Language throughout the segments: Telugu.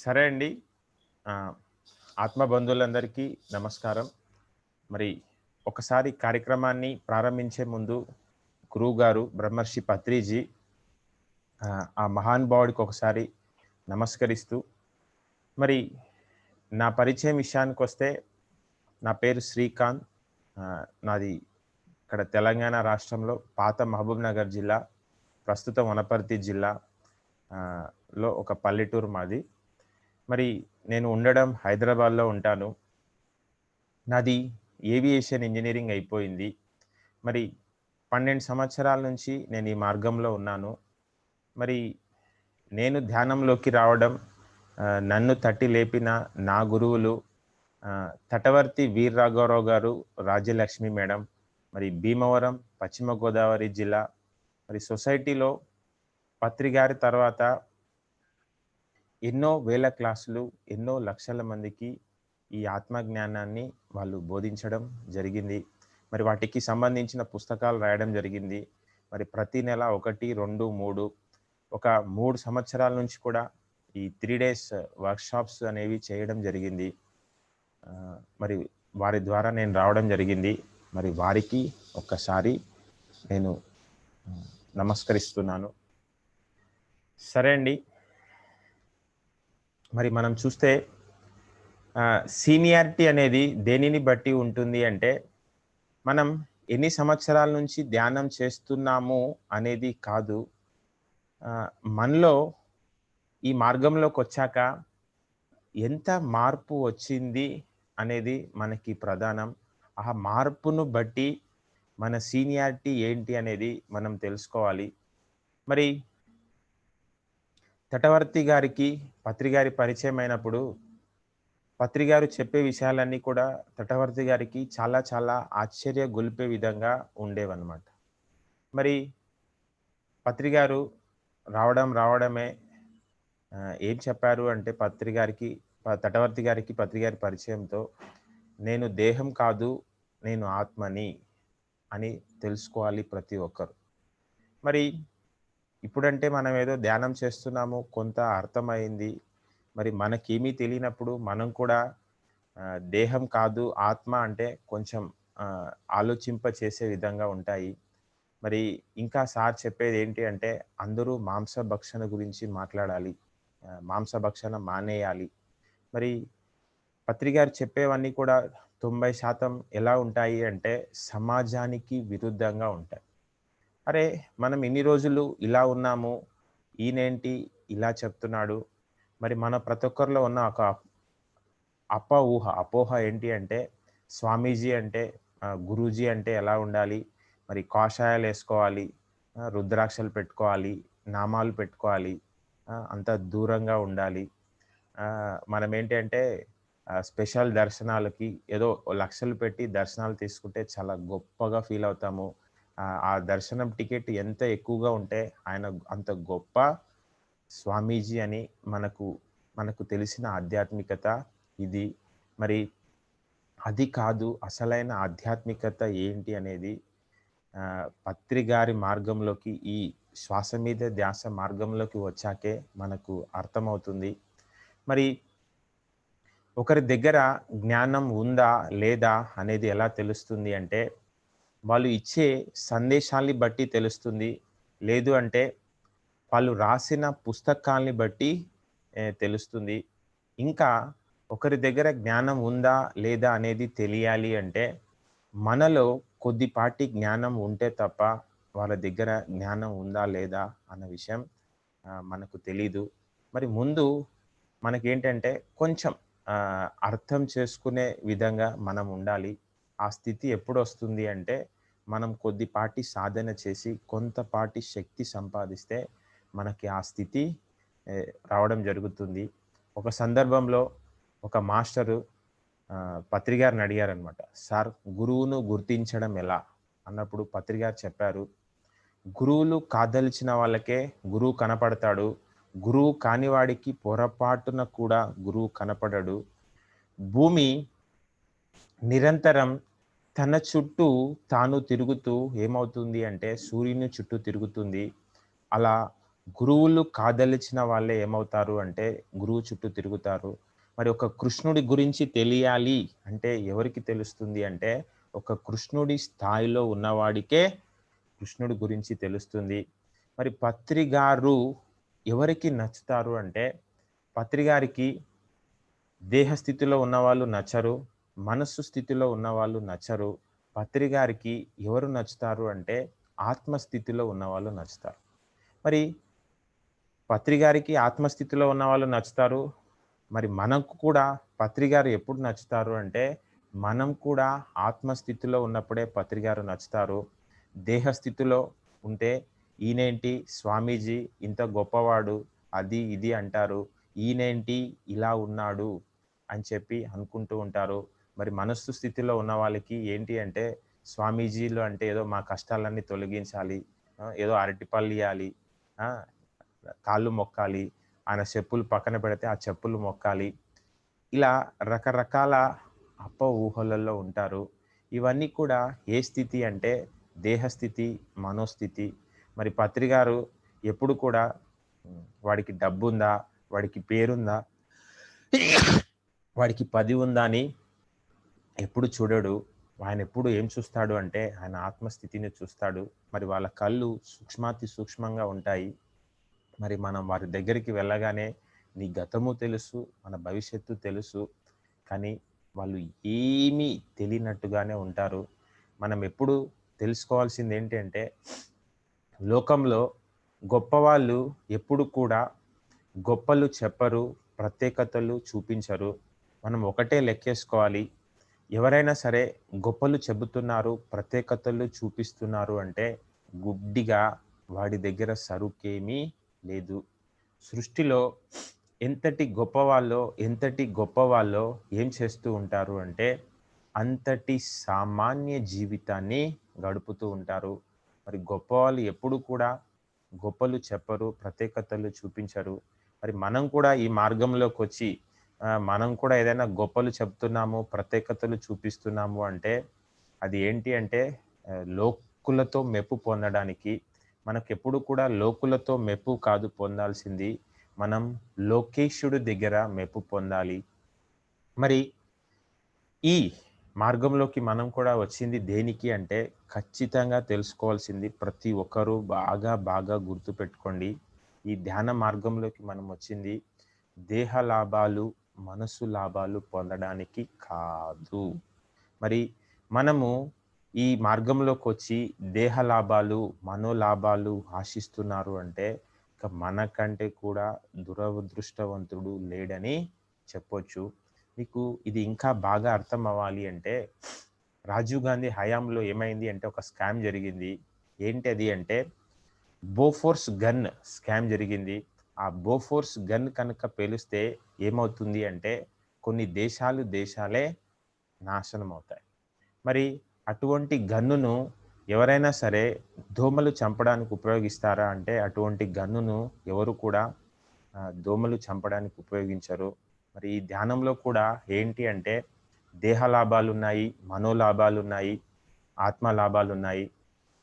సరే అండి. ఆత్మబంధువులందరికీ నమస్కారం. మరి ఒకసారి కార్యక్రమాన్ని ప్రారంభించే ముందు గురువుగారు బ్రహ్మర్షి పత్రిజీ ఆ మహానుభావుడికి ఒకసారి నమస్కరిస్తూ, మరి నా పరిచయం విషయానికొస్తే నా పేరు శ్రీకాంత్. నాది ఇక్కడ తెలంగాణ రాష్ట్రంలో పాత మహబూబ్‌నగర్ జిల్లా, ప్రస్తుతం వనపర్తి జిల్లా లో ఒక పల్లెటూరు మాది. మరి నేను ఉండడం హైదరాబాద్‌లో ఉంటాను. నాది ఏవియేషన్ ఇంజినీరింగ్ అయిపోయింది. మరి 12 సంవత్సరాల నుంచి నేను ఈ మార్గంలో ఉన్నాను. మరి నేను ధ్యానంలోకి రావడం నన్ను తట్టి లేపిన నా గురువులు తటవర్తి వీర రాఘవరావు గారు, రాజ్యలక్ష్మి మేడం, మరి భీమవరం, పశ్చిమ గోదావరి జిల్లా, మరి సొసైటీలో పత్రి గారి తర్వాత ఎన్నో వేల క్లాసులు, ఎన్నో లక్షల మందికి ఈ ఆత్మజ్ఞానాన్ని వాళ్ళు బోధించడం జరిగింది. మరి వాటికి సంబంధించిన పుస్తకాలు రాయడం జరిగింది. మరి ప్రతి నెల 1, 2, 3 ఒక 3 సంవత్సరాల నుంచి కూడా ఈ 3 డేస్ వర్క్‌షాప్స్ అనేవి చేయడం జరిగింది. మరి వారి ద్వారా నేను రావడం జరిగింది. మరి వారికి ఒక్కసారి నేను నమస్కరిస్తున్నాను. సరే అండి. మరి మనం చూస్తే సీనియారిటీ అనేది దేనిని బట్టి ఉంటుంది అంటే, మనం ఎన్ని సంవత్సరాల నుంచి ధ్యానం చేస్తున్నాము అనేది కాదు. మనలో ఈ మార్గంలోకొచ్చాక ఎంత మార్పు వచ్చింది అనేది మనకి ప్రధానం. ఆ మార్పును బట్టి మన సీనియారిటీ ఏంటి అనేది మనం తెలుసుకోవాలి. మరి తటవర్తి గారికి పత్రి గారి పరిచయం అయినప్పుడు పత్రి గారు చెప్పే విషయాలన్నీ కూడా తటవర్తి గారికి చాలా చాలా ఆశ్చర్య గొలిపే విధంగా ఉండేవన్నమాట. మరి పత్రి గారు రావడమే ఏం చెప్పారు అంటే తటవర్తి గారికి పత్రి గారి పరిచయంతో, "నేను దేహం కాదు, నేను ఆత్మని" అని తెలుసుకోవాలి ప్రతి ఒక్కరు. మరి ఇప్పుడంటే మనం ఏదో ధ్యానం చేస్తున్నాము, కొంత అర్థమైంది. మరి మనకేమీ తెలియనప్పుడు మనం కూడా దేహం కాదు, ఆత్మ అంటే కొంచెం ఆహ్, ఆలోచింప చేసే విధంగా ఉంటాయి. మరి ఇంకా సార్ చెప్పేదేంటి అంటే, అందరూ మాంసభక్షణ గురించి మాట్లాడాలి. మాంసభక్షణ మానేయాలి. మరి పత్రి గారు చెప్పేవన్నీ కూడా 90% ఎలా ఉంటాయి అంటే, సమాజానికి విరుద్ధంగా ఉంటాయి. అరే! మనం ఇన్ని రోజులు ఇలా ఉన్నాము. ఈయనేంటి ఇలా చెప్తున్నాడు. మరి మన ప్రతి ఒక్కరిలో ఉన్న ఒక అపోహ ఏంటి అంటే, స్వామీజీ అంటే గురూజీ అంటే ఎలా ఉండాలి? మరి కాషాయాలేసుకోవాలి, రుద్రాక్షలు పెట్టుకోవాలి, నామాలు పెట్టుకోవాలి, అంతా దూరంగా ఉండాలి. మనమేంటి అంటే స్పెషల్ దర్శనాలకి ఏదో లక్షలు పెట్టి దర్శనాలు తీసుకుంటే చాలా గొప్పగా ఫీల్ అవుతాము. ఆ దర్శనం టికెట్ ఎంత ఎక్కువగా ఉంటే ఆయన అంత గొప్ప స్వామీజీ అని మనకు తెలిసిన ఆధ్యాత్మికత ఇది. మరి అది కాదు అసలైన ఆధ్యాత్మికత ఏంటి అనేది పత్రి గారి మార్గంలోకి, ఈ శ్వాస మీద ధ్యాస మార్గంలోకి వచ్చాకే మనకు అర్థమవుతుంది. మరి ఒకరి దగ్గర జ్ఞానం ఉందా? లేదా? అనేది ఎలా తెలుస్తుంది అంటే, వాళ్ళు ఇచ్చే సందేశాల్ని బట్టి తెలుస్తుంది. లేదు అంటే వాళ్ళు రాసిన పుస్తకాల్ని బట్టి తెలుస్తుంది. ఇంకా ఒకరి దగ్గర జ్ఞానం ఉందా? లేదా? అనేది తెలియాలి అంటే, మనలో కొద్దిపాటి జ్ఞానం ఉంటే తప్ప, వాళ్ళ దగ్గర జ్ఞానం ఉందా? లేదా? అన్న విషయం మనకు తెలీదు. మరి ముందు మనకేంటంటే కొంచెం అర్థం చేసుకునే విధంగా మనం ఉండాలి. ఆ స్థితి ఎప్పుడొస్తుంది అంటే, మనం కొద్దిపాటి సాధన చేసి, కొంతపాటి శక్తి సంపాదిస్తే మనకి ఆ స్థితి రావడం జరుగుతుంది. ఒక సందర్భంలో ఒక మాస్టరు పత్రి గారిని అడిగారనమాట. "సార్, గురువును గుర్తించడం ఎలా?" అన్నప్పుడు పత్రి గారు చెప్పారు, "గురువులు కాదలిచిన వాళ్ళకే గురువు కనపడతాడు. గురువు కాని వాడికి పొరపాటున కూడా గురువు కనపడడు. భూమి నిరంతరం తన చుట్టూ తాను తిరుగుతూ ఏమవుతుంది అంటే సూర్యుని చుట్టూ తిరుగుతుంది. అలా గురువులు కాదలిచిన వాళ్ళే ఏమవుతారు అంటే గురువు చుట్టూ తిరుగుతారు. మరి ఒక కృష్ణుడి గురించి తెలియాలి అంటే ఎవరికి తెలుస్తుంది అంటే ఒక కృష్ణుడి స్థాయిలో ఉన్నవాడికే కృష్ణుడి గురించి తెలుస్తుంది. మరి పత్రి గారు ఎవరికి నచ్చుతారు అంటే పత్రి గారికి దేహ స్థితిలో ఉన్నవాళ్ళు నచ్చరు. మనస్సు స్థితిలో ఉన్నవాళ్ళు నచ్చరు. పత్రి గారికి ఎవరు నచ్చుతారు అంటే ఆత్మ స్థితిలో ఉన్నవాళ్ళు నచ్చుతారు. మరి పత్రి గారికి ఆత్మస్థితిలో ఉన్నవాళ్ళు నచ్చుతారు. మరి మనకు కూడా పత్రి గారు ఎప్పుడు నచ్చుతారు అంటే, మనం కూడా ఆత్మస్థితిలో ఉన్నప్పుడే పత్రి గారు నచ్చుతారు. దేహ స్థితిలో ఉంటే, ఈయనేంటి స్వామీజీ ఇంత గొప్పవాడు, అది ఇది అంటారు. ఈయనేంటి ఇలా ఉన్నాడు అని చెప్పి అనుకుంటూ ఉంటారు. మరి మనస్సు స్థితిలో ఉన్న వాళ్ళకి ఏంటి అంటే, స్వామీజీలు అంటే ఏదో మా కష్టాలన్నీ తొలగించాలి. ఏదో అరటిపళ్ళియ్యాలి. ఆ! కాళ్ళు మొక్కాలి. ఆయన చెప్పులు పక్కన పెడితే ఆ చెప్పులు మొక్కాలి. ఇలా రకరకాల ఊహలలో ఉంటారు. ఇవన్నీ కూడా ఏ స్థితి అంటే దేహస్థితి, మనోస్థితి. మరి పత్రి గారు ఎప్పుడు కూడా వాడికి డబ్బుందా? వాడికి పేరుందా? వాడికి పది ఉందా? అని ఎప్పుడు చూడడు. ఆయనెప్పుడు ఏం చూస్తాడు అంటే ఆయన ఆత్మస్థితిని చూస్తాడు. మరి వాళ్ళ కళ్ళు సూక్ష్మాతి సూక్ష్మంగా ఉంటాయి. మరి మనం వారి దగ్గరికి వెళ్ళగానే నీ గతము తెలుసు, మన భవిష్యత్తు తెలుసు. కానీ వాళ్ళు ఏమీ తెలియనట్టుగానే ఉంటారు. మనం ఎప్పుడు తెలుసుకోవాల్సింది ఏంటి అంటే లోకంలో గొప్పవాళ్ళు ఎప్పుడు కూడా గొప్పలు చెప్పరు, ప్రత్యేకతలు చూపించరు. మనం ఒకటే లెక్కేసుకోవాలి. ఎవరైనా సరే గొప్పలు చెబుతున్నారు, ప్రత్యేకతలు చూపిస్తున్నారు అంటే గుడ్డిగా వాడి దగ్గర సరుకేమీ లేదు. సృష్టిలో ఎంతటి గొప్పవాళ్ళో ఏం చేస్తూ ఉంటారు అంటే అంతటి సామాన్య జీవితాన్ని గడుపుతూ ఉంటారు. మరి గొప్పవాళ్ళు ఎప్పుడు కూడా గొప్పలు చెప్పరు, ప్రత్యేకతలు చూపించరు. మరి మనం కూడా ఈ మార్గంలోకొచ్చి మనం కూడా ఏదైనా గొప్పలు చెప్తున్నాము, ప్రత్యేకతలు చూపిస్తున్నాము అంటే అది ఏంటి అంటే లోకులతో మెప్పు పొందడానికి. మనకెప్పుడు కూడా లోకులతో మెప్పు కాదు పొందాల్సింది. మనం లోకేశుడి దగ్గర మెప్పు పొందాలి. మరి ఈ మార్గంలోకి మనం కూడా వచ్చింది దేనికి అంటే ఖచ్చితంగా తెలుసుకోవాల్సింది ప్రతి ఒక్కరూ బాగా గుర్తుపెట్టుకోండి. ఈ ధ్యాన మార్గంలోకి మనం వచ్చింది దేహ లాభాలు, మనసు లాభాలు పొందడానికి కాదు. మరి మనము ఈ మార్గంలోకొచ్చి దేహ లాభాలు, మనోలాభాలు ఆశిస్తున్నారు అంటే ఇక మనకంటే కూడా దురదృష్టవంతుడు లేడని చెప్పొచ్చు. మీకు ఇది ఇంకా బాగా అర్థం అవ్వాలి అంటే రాజీవ్ గాంధీ హయాంలో ఏమైంది అంటే ఒక స్కామ్ జరిగింది. ఏంటది అంటే బోఫోర్స్ గన్ స్కామ్ జరిగింది. ఆ బోఫోర్స్ గన్ కనుక పేలిస్తే ఏమవుతుంది అంటే కొన్ని దేశాలే నాశనం అవుతాయి. మరి అటువంటి గన్నును ఎవరైనా సరే దోమలు చంపడానికి ఉపయోగిస్తారా అంటే అటువంటి గన్నును ఎవరు కూడా దోమలు చంపడానికి ఉపయోగించరు. మరి ఈ ధ్యానంలో కూడా ఏంటి అంటే దేహ లాభాలున్నాయి, మనోలాభాలున్నాయి, ఆత్మ లాభాలున్నాయి.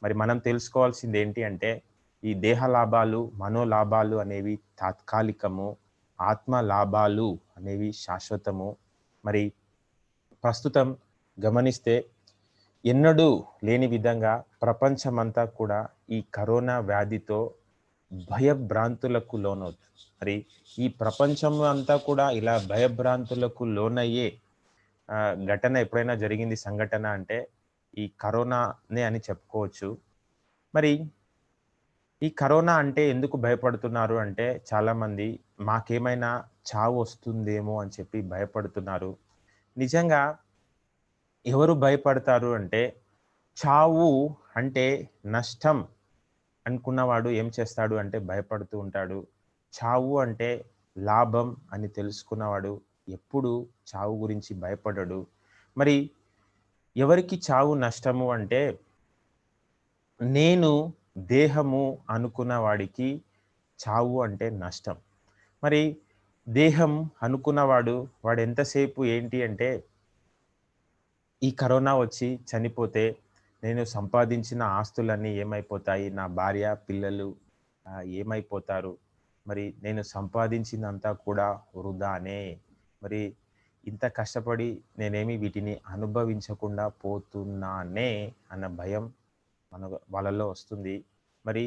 మరి మనం తెలుసుకోవాల్సింది ఏంటి అంటే ఈ దేహ లాభాలు, మనోలాభాలు అనేవి తాత్కాలికము. ఆత్మ లాభాలు అనేవి శాశ్వతము. మరి ప్రస్తుతం గమనిస్తే ఎన్నడూ లేని విధంగా ప్రపంచమంతా కూడా ఈ కరోనా వ్యాధితో భయభ్రాంతులకు లోనవుతుంది. మరి ఈ ప్రపంచం అంతా కూడా ఇలా భయభ్రాంతులకు లోనయ్యే ఘటన ఎప్పుడైనా జరిగింది సంఘటన అంటే ఈ కరోనానే అని చెప్పుకోవచ్చు. మరి ఈ కరోనా అంటే ఎందుకు భయపడుతున్నారు అంటే చాలామంది మాకేమైనా చావు వస్తుందేమో అని చెప్పి భయపడుతున్నారు. నిజంగా ఎవరు భయపడతారు అంటే చావు అంటే నష్టం అనుకున్నవాడు ఏం చేస్తాడు అంటే భయపడుతూ ఉంటాడు. చావు అంటే లాభం అని తెలుసుకున్నవాడు ఎప్పుడు చావు గురించి భయపడడు. మరి ఎవరికి చావు నష్టము అంటే నేను దేహము అనుకున్న వాడికి చావు అంటే నష్టం. మరి దేహం అనుకున్నవాడు వాడు ఎంతసేపు ఏంటి అంటే ఈ కరోనా వచ్చి చనిపోతే నేను సంపాదించిన ఆస్తులన్నీ ఏమైపోతాయి? నా భార్య, పిల్లలు ఏమైపోతారు? మరి నేను సంపాదించిందంతా కూడా వృధానే. మరి ఇంత కష్టపడి నేనేమి వీటిని అనుభవించకుండా పోతున్నానే అన్న భయం వాళ్ళలో వస్తుంది. మరి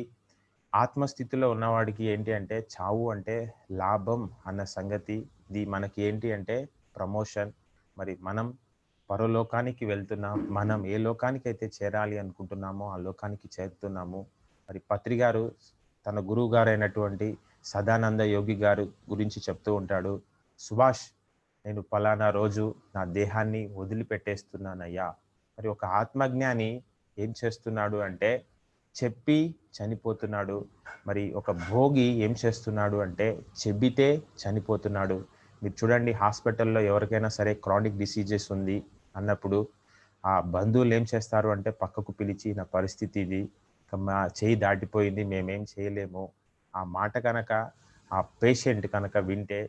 ఆత్మస్థితిలో ఉన్నవాడికి ఏంటి అంటే చావు అంటే లాభం అన్న సంగతి. ఇది మనకి ఏంటి అంటే ప్రమోషన్. మరి మనం పరలోకానికి వెళ్తున్నాం. మనం ఏ లోకానికైతే చేరాలి అనుకుంటున్నామో ఆ లోకానికి చేరుతున్నాము. మరి పత్రి గారు తన గురువు గారైనటువంటి సదానంద యోగి గారు గురించి చెప్తూ ఉంటాడు. సుభాష్, నేను పలానా రోజు నా దేహాన్ని వదిలిపెట్టేస్తున్నానయ్యా. మరి ఒక ఆత్మజ్ఞాని ఏం చేస్తున్నాడు అంటే చెప్పి చనిపోతున్నాడు. మరి ఒక భోగి ఏం చేస్తున్నాడు అంటే చెబితే చనిపోతున్నాడు. మీరు చూడండి, హాస్పిటల్లో ఎవరికైనా సరే క్రానిక్ డిసీజెస్ ఉంది అన్నప్పుడు ఆ బంధువులు ఏం చేస్తారు అంటే పక్కకు పిలిచి నా పరిస్థితి ఇది, మా చేయి దాటిపోయింది, మేమేం చేయలేము. ఆ మాట కనుక ఆ పేషెంట్ కనుక వింటే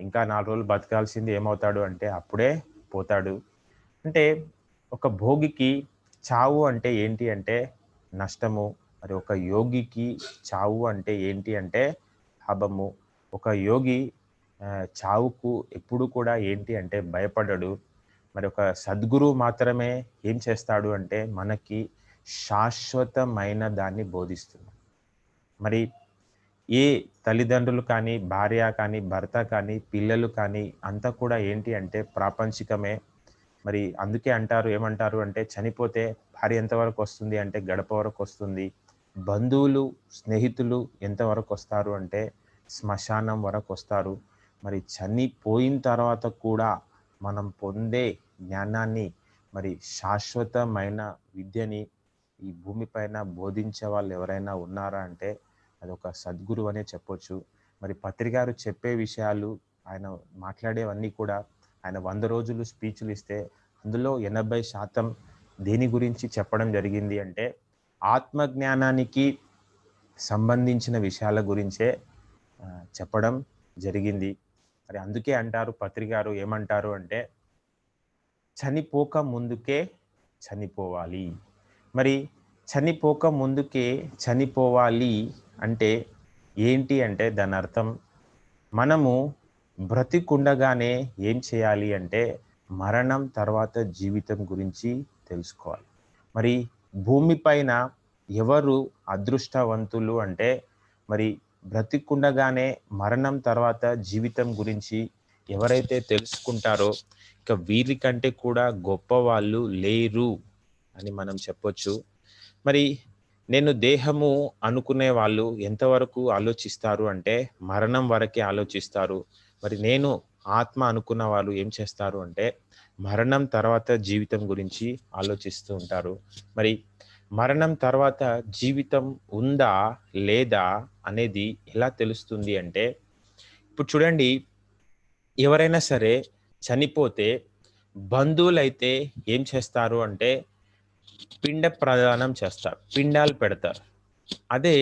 ఇంకా 4 రోజులు బతకాల్సింది ఏమవుతాడు అంటే అప్పుడే పోతాడు. అంటే ఒక భోగికి చావు అంటే ఏంటి అంటే నష్టము. మరి ఒక యోగికి చావు అంటే ఏంటి అంటే లాభము. ఒక యోగి చావుకు ఎప్పుడు కూడా ఏంటి అంటే భయపడడు. మరి ఒక సద్గురువు మాత్రమే ఏం చేస్తాడు అంటే మనకి శాశ్వతమైన దాన్ని బోధిస్తుంది. మరి ఏ తల్లిదండ్రులు కానీ, భార్య కానీ, భర్త కానీ, పిల్లలు కానీ అంతా కూడా ఏంటి అంటే ప్రాపంచికమే. మరి అందుకే అంటారు, ఏమంటారు అంటే చనిపోతే భార్య ఎంతవరకు వస్తుంది అంటే గడప వరకు వస్తుంది. బంధువులు, స్నేహితులు ఎంతవరకు వస్తారు అంటే శ్మశానం వరకు వస్తారు. మరి చనిపోయిన తర్వాత కూడా మనం పొందే జ్ఞానాన్ని, మరి శాశ్వతమైన విద్యని ఈ భూమిపైన బోధించే వాళ్ళు ఎవరైనా ఉన్నారా అంటే అదొక సద్గురువు అనే చెప్పొచ్చు. మరి పత్రి గారు చెప్పే విషయాలు, ఆయన మాట్లాడేవన్నీ కూడా, ఆయన 100 రోజులు స్పీచ్లు ఇస్తే అందులో 80% దేని గురించి చెప్పడం జరిగింది అంటే ఆత్మజ్ఞానానికి సంబంధించిన విషయాల గురించే చెప్పడం జరిగింది. మరి అందుకే అంటారు, పత్రి గారు ఏమంటారు అంటే చనిపోక ముందుకే చనిపోవాలి. మరి చనిపోక ముందుకే చనిపోవాలి అంటే ఏంటి అంటే దాని అర్థం మనము బ్రతికుండగానే ఏం చేయాలి అంటే మరణం తర్వాత జీవితం గురించి తెలుసుకోవాలి. మరి భూమిపైన ఎవరు అదృష్టవంతులు అంటే మరి బ్రతికుండగానే మరణం తర్వాత జీవితం గురించి ఎవరైతే తెలుసుకుంటారో ఇక వీరికంటే కూడా గొప్ప వాళ్ళు లేరు అని మనం చెప్పొచ్చు. మరి నేను దేహము అనుకునే వాళ్ళు ఎంతవరకు ఆలోచిస్తారు అంటే మరణం వరకే ఆలోచిస్తారు. మరి నేను ఆత్మ అనుకున్న వాళ్ళు ఏం చేస్తారు అంటే మరణం తర్వాత జీవితం గురించి ఆలోచిస్తూ ఉంటారు. మరి మరణం తర్వాత జీవితం ఉందా లేదా అనేది ఎలా తెలుస్తుంది అంటే ఇప్పుడు చూడండి, ఎవరైనా సరే చనిపోతే బంధువులైతే ఏం చేస్తారు అంటే పిండ ప్రదానం చేస్తారు, పిండాలు పెడతారు. అదే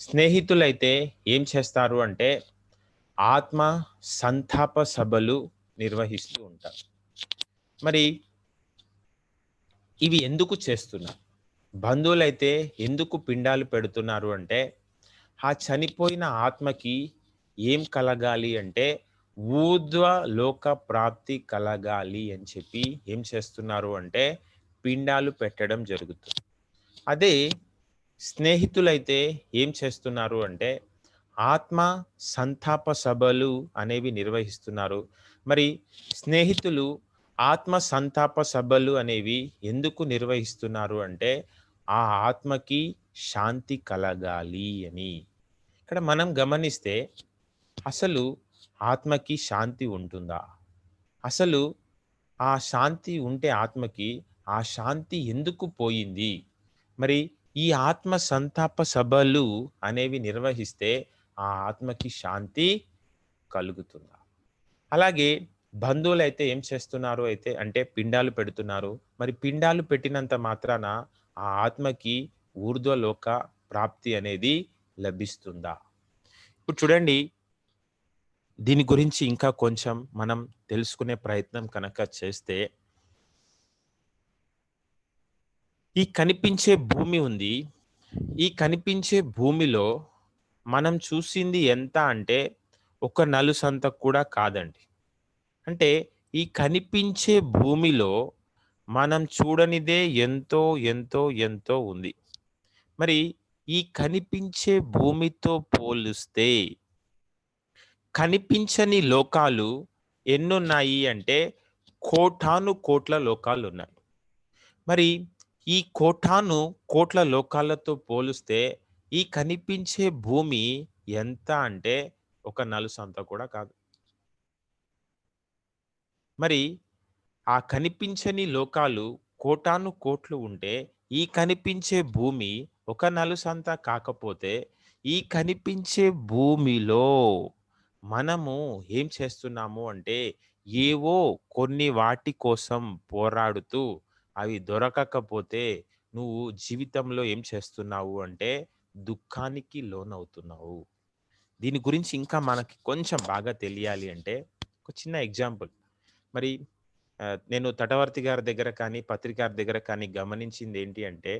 స్నేహితులైతే ఏం చేస్తారు అంటే ఆత్మ సంతాప సభలు నిర్వహిస్తూ ఉంటారు. మరి ఇవి ఎందుకు చేస్తున్నారు? బంధువులైతే ఎందుకు పిండాలు పెడుతున్నారు అంటే ఆ చనిపోయిన ఆత్మకి ఏం కలగాలి అంటే ఊర్ధ్వ లోక ప్రాప్తి కలగాలి అని చెప్పి ఏం చేస్తున్నారు అంటే పిండాలు పెట్టడం జరుగుతుంది. అదే స్నేహితులైతే ఏం చేస్తున్నారు అంటే ఆత్మ సంతాప సభలు అనేవి నిర్వహిస్తున్నారు. మరి స్నేహితులు ఆత్మ సంతాప సభలు అనేవి ఎందుకు నిర్వహిస్తున్నారు అంటే ఆ ఆత్మకి శాంతి కలగాలి అని. ఇక్కడ మనం గమనిస్తే అసలు ఆత్మకి శాంతి ఉంటుందా? అసలు ఆ శాంతి ఉంటే ఆత్మకి ఆ శాంతి ఎందుకు పోయింది? మరి ఈ ఆత్మ సంతాప సభలు అనేవి నిర్వహిస్తే ఆ ఆత్మకి శాంతి కలుగుతుందా? అలాగే బంధువులైతే ఏం చేస్తున్నారు అయితే అంటే పిండాలు పెడుతున్నారు. మరి పిండాలు పెట్టినంత మాత్రాన ఆ ఆత్మకి ఊర్ధ్వలోక ప్రాప్తి అనేది లభిస్తుందా? ఇప్పుడు చూడండి, దీని గురించి ఇంకా కొంచెం మనం తెలుసుకునే ప్రయత్నం కనుక చేస్తే ఈ కనిపించే భూమి ఉంది. ఈ కనిపించే భూమిలో మనం చూసింది ఎంత అంటే ఒక నలుసంత కూడా కాదండి. అంటే ఈ కనిపించే భూమిలో మనం చూడనిదే ఎంతో, ఎంతో, ఎంతో ఉంది. మరి ఈ కనిపించే భూమితో పోలిస్తే కనిపించని లోకాలు ఎన్నున్నాయి అంటే కోటాను కోట్ల లోకాలున్నాయి. మరి ఈ కోటాను కోట్ల లోకాలతో పోలిస్తే ఈ కనిపించే భూమి ఎంత అంటే ఒక నలుసంత కూడా కాదు. మరి ఆ కనిపించని లోకాలు కోటాను కోట్లు ఉంటే ఈ కనిపించే భూమి ఒక నలుసంత కాకపోతే ఈ కనిపించే భూమిలో మనము ఏం చేస్తున్నాము అంటే ఏవో కొన్ని వాటి కోసం పోరాడుతూ అవి దొరకకపోతే నువ్వు జీవితంలో ఏం చేస్తున్నావు అంటే దుఃఖానికి లోనవుతున్నావు. దీని గురించి ఇంకా మనకి కొంచెం బాగా తెలియాలి అంటే ఒక చిన్న ఎగ్జాంపుల్. మరి నేను తటవర్తి గారి దగ్గర కానీ, పత్రిక గారి దగ్గర కానీ గమనించింది ఏంటి అంటే,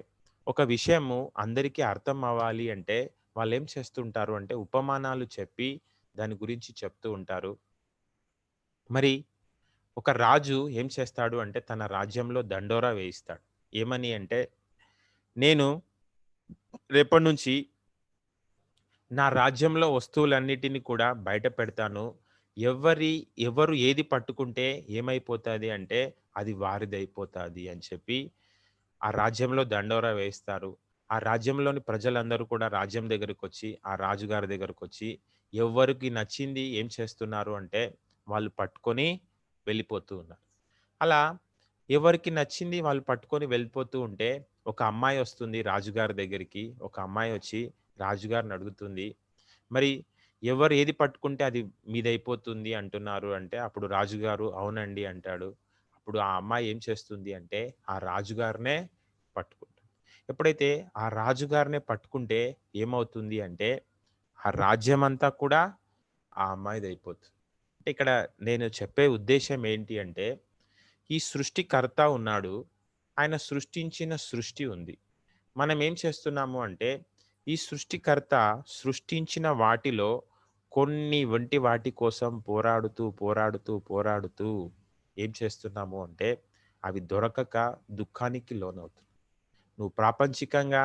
ఒక విషయము అందరికీ అర్థం అవ్వాలి అంటే వాళ్ళేం చేస్తుంటారు అంటే ఉపమానాలు చెప్పి దాని గురించి చెప్తూ ఉంటారు. మరి ఒక రాజు ఏం చేస్తాడు అంటే తన రాజ్యంలో దండోరా వేయిస్తాడు. ఏమని అంటే, నేను రేపటినుంచి నా రాజ్యంలో వస్తువులన్నిటిని కూడా బయట పెడతాను. ఎవరు ఏది పట్టుకుంటే ఏమైపోతది అంటే, అది వారిదైపోతాది అని చెప్పి, ఆ రాజ్యంలో దండోరా వేయిస్తారు. ఆ రాజ్యంలోని ప్రజలందరూ కూడా రాజ్యం దగ్గరకొచ్చి, ఆ రాజుగారి దగ్గరకొచ్చి, ఎవ్వరికి నచ్చింది ఏం చేస్తున్నారు అంటే, వాళ్ళు పట్టుకొని వెళ్ళిపోతూ ఉన్నారు. అలా ఎవరికి నచ్చింది వాళ్ళు పట్టుకొని వెళ్ళిపోతూ ఉంటే, ఒక అమ్మాయి వస్తుంది రాజుగారి దగ్గరికి. ఒక అమ్మాయి వచ్చి రాజుగారిని అడుగుతుంది. మరి ఎవరు ఏది పట్టుకుంటే అది మీదైపోతుంది అంటున్నారు అంటే, అప్పుడు రాజుగారు అవునండి అంటాడు. అప్పుడు ఆ అమ్మాయి ఏం చేస్తుంది అంటే, ఆ రాజుగారినే పట్టుకుంటుంది. ఎప్పుడైతే ఆ రాజుగారినే పట్టుకుంటే ఏమవుతుంది అంటే, ఆ రాజ్యమంతా కూడా ఆ అమ్మాయిదయిపోతుంది. అంటే ఇక్కడ నేను చెప్పే ఉద్దేశ్యం ఏంటి అంటే, ఈ సృష్టికర్త ఉన్నాడు. ఆయన సృష్టించిన సృష్టి ఉంది. మనం ఏం చేస్తున్నాము అంటే, ఈ సృష్టికర్త సృష్టించిన వాటిలో కొన్ని వంటి వాటి కోసం పోరాడుతూ, పోరాడుతూ, పోరాడుతూ ఏం చేస్తున్నాము అంటే, అవి దొరకక దుఃఖానికి లోనవుతున్నాం. నువ్వు ప్రాపంచికంగా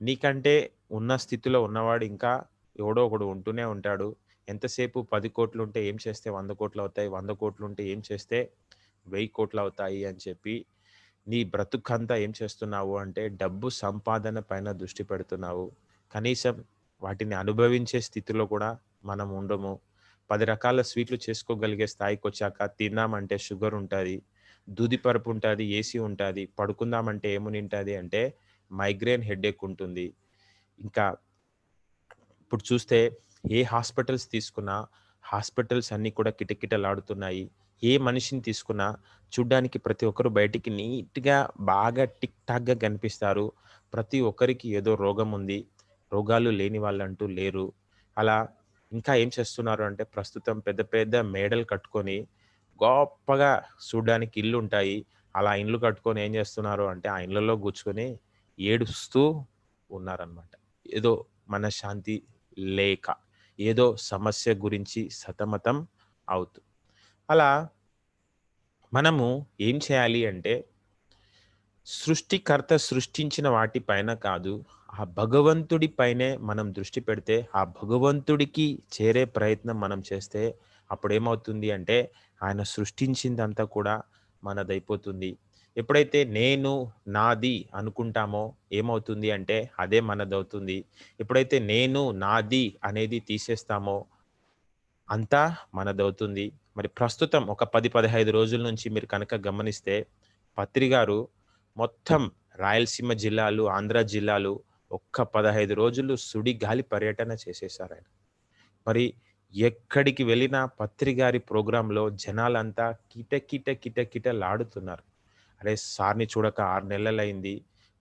నీకంటే ఉన్న స్థితిలో ఉన్నవాడు ఇంకా ఎవడో ఒకడు ఉంటూనే ఉంటాడు. ఎంతసేపు 10,00,00,000 ఉంటే ఏం చేస్తే 100,00,00,000 అవుతాయి. 100,00,00,000 ఉంటే ఏం చేస్తే 1000,00,00,000 అవుతాయి అని చెప్పి నీ బ్రతుకంతా ఏం చేస్తున్నావు అంటే డబ్బు సంపాదన పైన దృష్టి పెడుతున్నావు. కనీసం వాటిని అనుభవించే స్థితిలో కూడా మనం ఉండము. 10 రకాల స్వీట్లు చేసుకోగలిగే స్థాయికొచ్చాక తిందామంటే షుగర్ ఉంటది. దూది పరుపు ఉంటది, ఏసీ ఉంటది. పడుకుందామంటే ఏమునింటది అంటే మైగ్రేన్ హెడేక్ ఉంటుంది. ఇంకా ఇప్పుడు చూస్తే ఏ హాస్పిటల్స్ తీసుకున్నా, హాస్పిటల్స్ అన్నీ కూడా కిటకిటలాడుతున్నాయి. ఏ మనిషిని తీసుకున్నా చూడ్డానికి ప్రతి ఒక్కరు బయటికి నీట్‌గా బాగా టిక్ టాక్‌గా కనిపిస్తారు. ప్రతి ఒక్కరికి ఏదో రోగం ఉంది. రోగాలు లేని వాళ్ళంటూ లేరు. అలా ఇంకా ఏం చేస్తున్నారు అంటే ప్రస్తుతం పెద్ద పెద్ద మేడలు కట్టుకొని గొప్పగా చూడ్డానికి ఇల్లుంటాయి. అలా ఇండ్లు కట్టుకొని ఏం చేస్తున్నారు అంటే ఆ ఇళ్లలో కూర్చొని ఏడుస్తూ ఉన్నారనమాట. ఏదో మనశ్శాంతి లేక, ఏదో సమస్య గురించి సతమతం అవుతూ. అలా మనము ఏం చేయాలి అంటే, సృష్టికర్త సృష్టించిన వాటి పైన కాదు, ఆ భగవంతుడి పైనే మనం దృష్టి పెడితే, ఆ భగవంతుడికి చేరే ప్రయత్నం మనం చేస్తే, అప్పుడేమవుతుంది అంటే, ఆయన సృష్టించిందంతా కూడా మనదైపోతుంది. ఎప్పుడైతే నేను, నాది అనుకుంటామో ఏమవుతుంది అంటే, అదే మనదవుతుంది. ఎప్పుడైతే నేను, నాది అనేది తీసేస్తామో అంతా మనదవుతుంది. మరి ప్రస్తుతం ఒక 10, 15 రోజుల నుంచి మీరు కనుక గమనిస్తే, పత్రి గారు మొత్తం రాయలసీమ జిల్లాలు, ఆంధ్ర జిల్లాలు ఒక్క 15 రోజులు సుడిగాలి పర్యటన చేసేసారాయన. మరి ఎక్కడికి వెళ్ళినా పత్రి గారి ప్రోగ్రామ్‌లో జనాలంతా కిటకిటలాడుతున్నారు. అరే! సార్‌ని చూడక 6 నెలలయింది.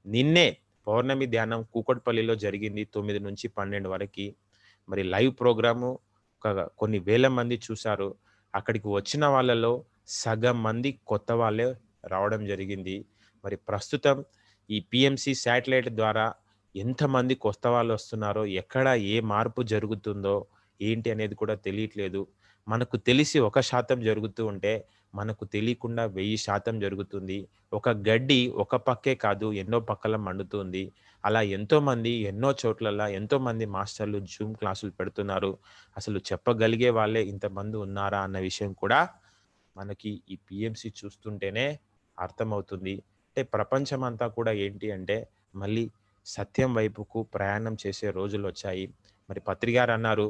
నిన్నే పౌర్ణమి ధ్యానం కూకట్పల్లిలో జరిగింది 9-12 వరకి. మరి లైవ్ ప్రోగ్రాము కొన్ని వేల మంది చూసారు. అక్కడికి వచ్చిన వాళ్ళలో సగం మంది కొత్త వాళ్ళే రావడం జరిగింది. మరి ప్రస్తుతం ఈ పీఎంసీ శాటిలైట్ ద్వారా ఎంతమంది కొత్త వాళ్ళు వస్తున్నారో, ఎక్కడ ఏ మార్పు జరుగుతుందో, ఏంటి అనేది కూడా తెలియట్లేదు. మనకు తెలిసి 1% జరుగుతూ ఉంటే, మనకు తెలియకుండా 1000% జరుగుతుంది. ఒక గడ్డి ఒక పక్కే కాదు, ఎన్నో పక్కల మండుతుంది. అలా ఎంతోమంది, ఎన్నో చోట్లల్ల ఎంతోమంది మాస్టర్‌లు జూమ్ క్లాసులు పెడుతున్నారు. అసలు చెప్పగలిగే వాళ్ళే ఇంతమంది ఉన్నారా అన్న విషయం కూడా మనకి ఈ పీఎంసీ చూస్తుంటేనే అర్థమవుతుంది. అంటే ప్రపంచమంతా కూడా ఏంటి అంటే, మళ్ళీ సత్యం వైపుకు ప్రయాణం చేసే రోజులొచ్చాయి. మరి పత్రి గారన్నారు,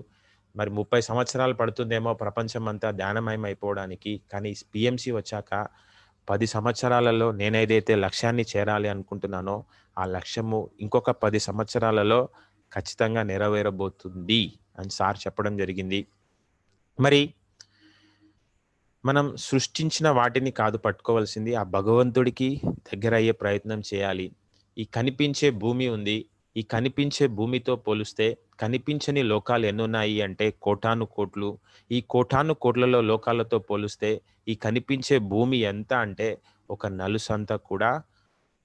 మరి 30 సంవత్సరాలు పడుతుందేమో ప్రపంచమంతా ధ్యానమయం అయిపోవడానికి. కానీ పీఎంసీ వచ్చాక 10 సంవత్సరాలలో నేనేదైతే లక్ష్యాన్ని చేరాలి అనుకుంటున్నానో, ఆ లక్ష్యము ఇంకొక 10 సంవత్సరాలలో ఖచ్చితంగా నెరవేరబోతుంది అని సార్ చెప్పడం జరిగింది. మరి మనం సృష్టించిన వాటిని కాదు పట్టుకోవాల్సింది, ఆ భగవంతుడికి దగ్గరయ్యే ప్రయత్నం చేయాలి. ఈ కనిపించే భూమి ఉంది. ఈ కనిపించే భూమితో పోలిస్తే కనిపించని లోకాలు ఎన్నున్నాయి అంటే కోటానుకోట్లు. ఈ కోటానుకోట్లలో లోకాలతో పోలిస్తే ఈ కనిపించే భూమి ఎంత అంటే ఒక నలుసంత కూడా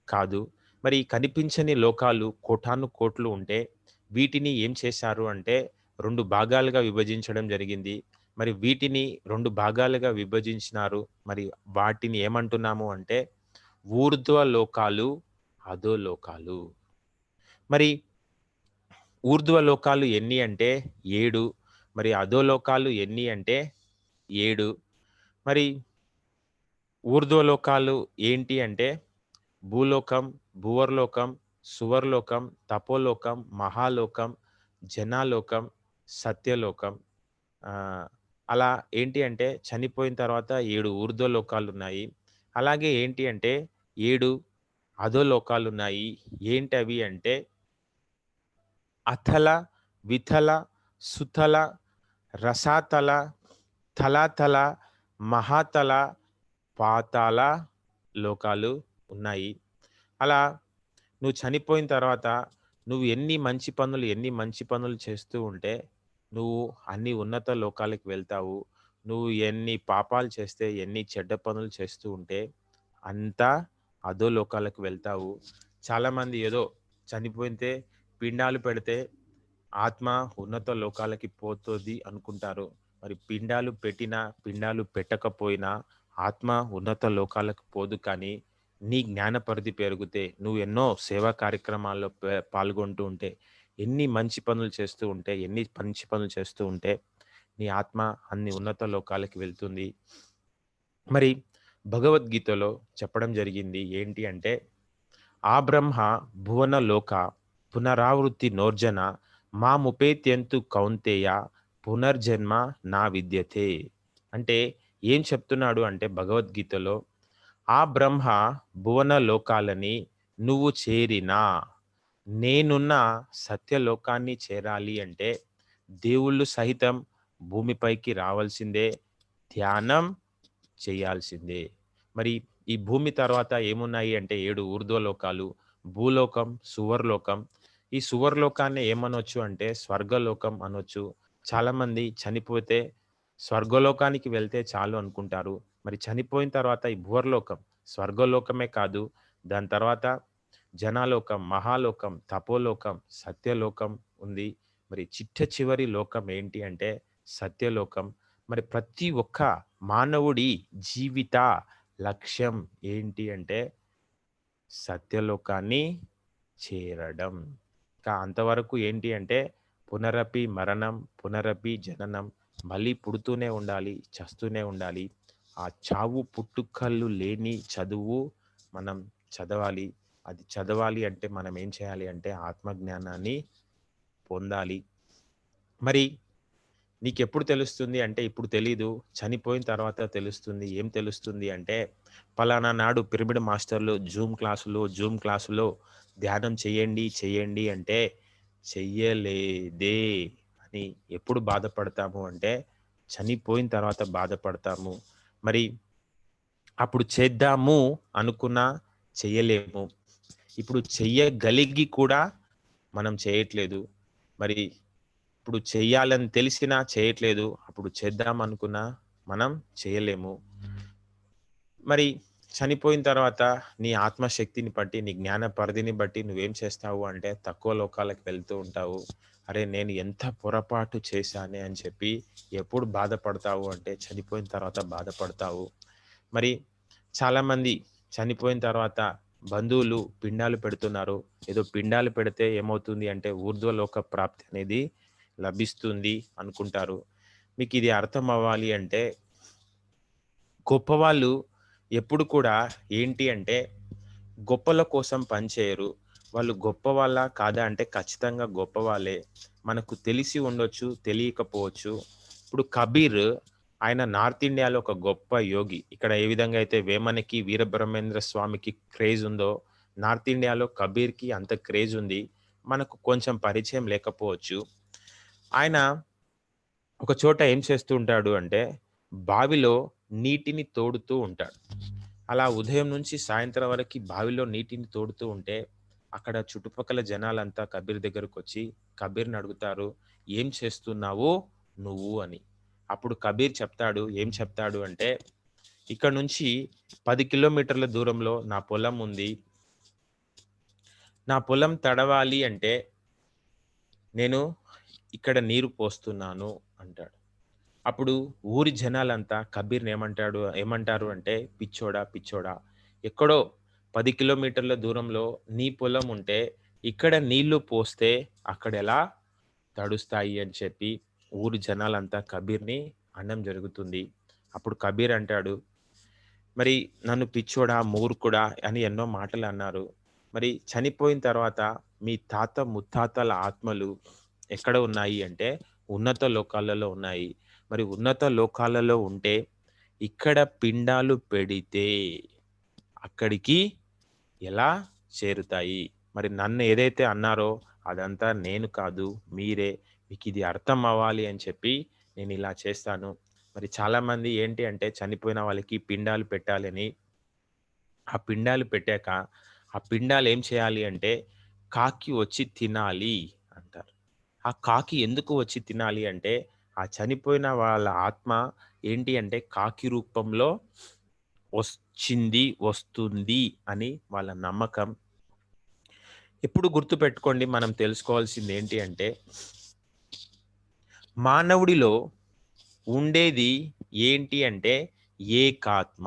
కాదు. మరి ఈ కనిపించని లోకాలు కోటానుకోట్లు ఉంటే వీటిని ఏం చేశారు అంటే 2 భాగాలుగా విభజించడం జరిగింది. మరి వీటిని 2 భాగాలుగా విభజించినారు. మరి వాటిని ఏమంటున్నాము అంటే ఊర్ధ్వ లోకాలు, అధోలోకాలు. మరి ఊర్ధ్వ లోకాలు ఎన్ని అంటే 7. మరి అధోలోకాలు ఎన్ని అంటే 7. మరి ఊర్ధ్వలోకాలు ఏంటి అంటే భూలోకం, భువర్లోకం, సువర్లోకం, తపోలోకం, మహాలోకం, జనాలోకం, సత్యలోకం. ఆహ్, అలా ఏంటి అంటే చనిపోయిన తర్వాత 7 ఊర్ధ్వలోకాలున్నాయి. అలాగే ఏంటి అంటే 7 అధోలోకాలున్నాయి. ఏంటవి అంటే అథల, విథల, సుతల, రసాతల, తలాతల, మహాతల, పాతాళ లోకాలు ఉన్నాయి. అలా నువ్వు చనిపోయిన తర్వాత నువ్వు ఎన్ని మంచి పనులు చేస్తూ ఉంటే, నువ్వు అన్ని ఉన్నత లోకాలకి వెళ్తావు. నువ్వు ఎన్ని పాపాలు చేస్తే, ఎన్ని చెడ్డ పనులు చేస్తూ ఉంటే, అంతా అధోలోకాలకు వెళ్తావు. చాలామంది ఏదో చనిపోతే పిండాలు పెడితే ఆత్మ ఉన్నత లోకాలకి పోతది అనుకుంటారు. మరి పిండాలు పెట్టినా, పిండాలు పెట్టకపోయినా ఆత్మ ఉన్నత లోకాలకు పోదు కానీ, నీ జ్ఞాన పరిధి పెరిగితే, నువ్వు ఎన్నో సేవా కార్యక్రమాల్లో పాల్గొంటూ ఉంటే, ఎన్ని మంచి పనులు చేస్తూ ఉంటే, ఎన్ని మంచి పనులు చేస్తూ ఉంటే, నీ ఆత్మ అన్ని ఉన్నత లోకాలకి వెళ్తుంది. మరి భగవద్గీతలో చెప్పడం జరిగింది ఏంటి అంటే, "ఆ బ్రహ్మ భువన లోక పునరావృత్తి నోర్జన మాముపేత్యంతు కౌంతేయ పునర్జన్మ నా విద్యతే." అంటే ఏం చెప్తున్నాడు అంటే భగవద్గీతలో, ఆ బ్రహ్మ భువన లోకాలని నువ్వు చేరినా, నేనున్న సత్యలోకాన్ని చేరాలి అంటే దేవుళ్ళు సహితం భూమిపైకి రావాల్సిందే. ధ్యానం చేయాల్సిందే. మరి ఈ భూమి తర్వాత ఏమున్నాయి అంటే 7 ఊర్ధ్వలోకాలు, భూలోకం, సువర్లోకం. ఈ సువర్లోకాన్ని ఏమనొచ్చు అంటే స్వర్గలోకం అనొచ్చు. చాలామంది చనిపోతే స్వర్గలోకానికి వెళ్తే చాలు అనుకుంటారు. మరి చనిపోయిన తర్వాత ఈ భువర్లోకం, స్వర్గలోకమే కాదు, దాని తర్వాత జనాలోకం, మహాలోకం, తపోలోకం, సత్యలోకం ఉంది. మరి చిట్ట చివరి లోకం ఏంటి అంటే సత్యలోకం. మరి ప్రతి ఒక్క మానవుడి జీవిత లక్ష్యం ఏంటి అంటే సత్యలోకాన్ని చేరడం. అంతవరకు ఏంటి అంటే పునరపి మరణం, పునరపి జననం. మళ్ళీ పుడుతూనే ఉండాలి, చస్తూనే ఉండాలి. ఆ చావు పుట్టుకలు లేని చదువు మనం చదవాలి. అది చదవాలి అంటే మనం ఏం చేయాలి అంటే ఆత్మజ్ఞానాన్ని పొందాలి. మరి నీకెప్పుడు తెలుస్తుంది అంటే ఇప్పుడు తెలీదు. చనిపోయిన తర్వాత తెలుస్తుంది. ఏం తెలుస్తుంది అంటే పలానా నాడు పిరమిడ్ మాస్టర్‌లు జూమ్ క్లాసులో ధ్యానం చేయండి, చేయండి అంటే చెయ్యలేదే అని ఎప్పుడు బాధపడతాము అంటే చనిపోయిన తర్వాత బాధపడతాము. మరి అప్పుడు చేద్దాము అనుకున్నా చెయ్యలేము. ఇప్పుడు చెయ్యగలిగి కూడా మనం చేయట్లేదు. మరి ఇప్పుడు చెయ్యాలని తెలిసినా చేయట్లేదు. అప్పుడు చేద్దాం అనుకున్నా మనం చేయలేము. మరి చనిపోయిన తర్వాత నీ ఆత్మశక్తిని బట్టి, నీ జ్ఞాన పరిధిని బట్టి నువ్వేం చేస్తావు అంటే తక్కువ లోకాలకు వెళ్తూ ఉంటావు. అరే! నేను ఎంత పొరపాటు చేశానే అని చెప్పి ఎప్పుడు బాధపడతావు అంటే చనిపోయిన తర్వాత బాధపడతావు. మరి చాలామంది చనిపోయిన తర్వాత బంధువులు పిండాలు పెడుతున్నారు. ఏదో పిండాలు పెడితే ఏమవుతుంది అంటే ఊర్ధ్వలోక ప్రాప్తి అనేది లభిస్తుంది అనుకుంటారు. మీకిది అర్థం అవ్వాలి అంటే గొప్పవాళ్ళు ఎప్పుడు కూడా ఏంటి అంటే గొప్పల కోసం పనిచేయరు. వాళ్ళు గొప్పవాళ్ళా కాదా అంటే ఖచ్చితంగా గొప్పవాళ్ళే. మనకు తెలిసి ఉండొచ్చు, తెలియకపోవచ్చు. ఇప్పుడు 'కబీర్' ఆయన నార్త్ ఇండియాలో ఒక గొప్ప యోగి. ఇక్కడ ఏ విధంగా అయితే వేమనకి, వీరబ్రహ్మేంద్ర స్వామికి క్రేజ్ ఉందో, నార్త్ ఇండియాలో 'కబీర్‌కి' అంత క్రేజ్ ఉంది. మనకు కొంచెం పరిచయం లేకపోవచ్చు. ఆయన ఒక చోట ఏం చేస్తూ ఉంటాడు అంటే, బావిలో నీటిని తోడుతూ ఉంటాడు. అలా ఉదయం నుంచి సాయంత్రం వరకి బావిలో నీటిని తోడుతూ ఉంటే, అక్కడ చుట్టుపక్కల జనాలంతా కబీర్ దగ్గరకొచ్చి కబీర్‌ని అడుగుతారు, "ఏం చేస్తున్నావు నువ్వు?" అని. అప్పుడు కబీర్ చెప్తాడు, ఏం చెప్తాడు అంటే, "ఇక్కడ నుంచి 10 కిలోమీటర్ల దూరంలో నా పొలం ఉంది. నా పొలం తడవాలి అంటే, నేను ఇక్కడ నీరు పోస్తున్నాను" అంటాడు. అప్పుడు ఊరి జనాలంతా కబీర్‌ని ఏమంటారు అంటే, "పిచ్చోడా, పిచ్చోడా! ఎక్కడో 10 కిలోమీటర్ల దూరంలో నీ పొలం ఉంటే, ఇక్కడ నీళ్లు పోస్తే అక్కడెలా తడుస్తాయి" అని చెప్పి ఊరి జనాలంతా కబీర్‌ని అనడం జరుగుతుంది. అప్పుడు కబీర్ అంటాడు, "మరి నన్ను పిచ్చోడా, మూర్ఖుడా అని ఎన్నో మాటలన్నారు. మరి చనిపోయిన తర్వాత మీ తాత, ముత్తాతల ఆత్మలు ఎక్కడ ఉన్నాయి అంటే, ఉన్నత లోకాలలో ఉన్నాయి. మరి ఉన్నత లోకాలలో ఉంటే, ఇక్కడ పిండాలు పెడితే అక్కడికి ఎలా చేరుతాయి? మరి నన్ను ఏదైతే అన్నారో అదంతా నేను కాదు, మీరే. మీకిది అర్థం అవ్వాలి అని చెప్పి నేనిలా చేస్తాను." మరి చాలామంది ఏంటి అంటే చనిపోయిన వాళ్ళకి పిండాలు పెట్టాలని, ఆ పిండాలు పెట్టాక, ఆ పిండాలు ఏం చేయాలి అంటే కాకి వచ్చి తినాలి అంటారు. ఆ కాకి ఎందుకు వచ్చి తినాలి అంటే, ఆ చనిపోయిన వాళ్ళ ఆత్మ ఏంటి అంటే కాకి రూపంలో వస్తుంది అని వాళ్ళ నమ్మకం. ఎప్పుడు గుర్తుపెట్టుకోండి మనం తెలుసుకోవాల్సింది ఏంటి అంటే, మానవుడిలో ఉండేది ఏంటి అంటే ఏకాత్మ.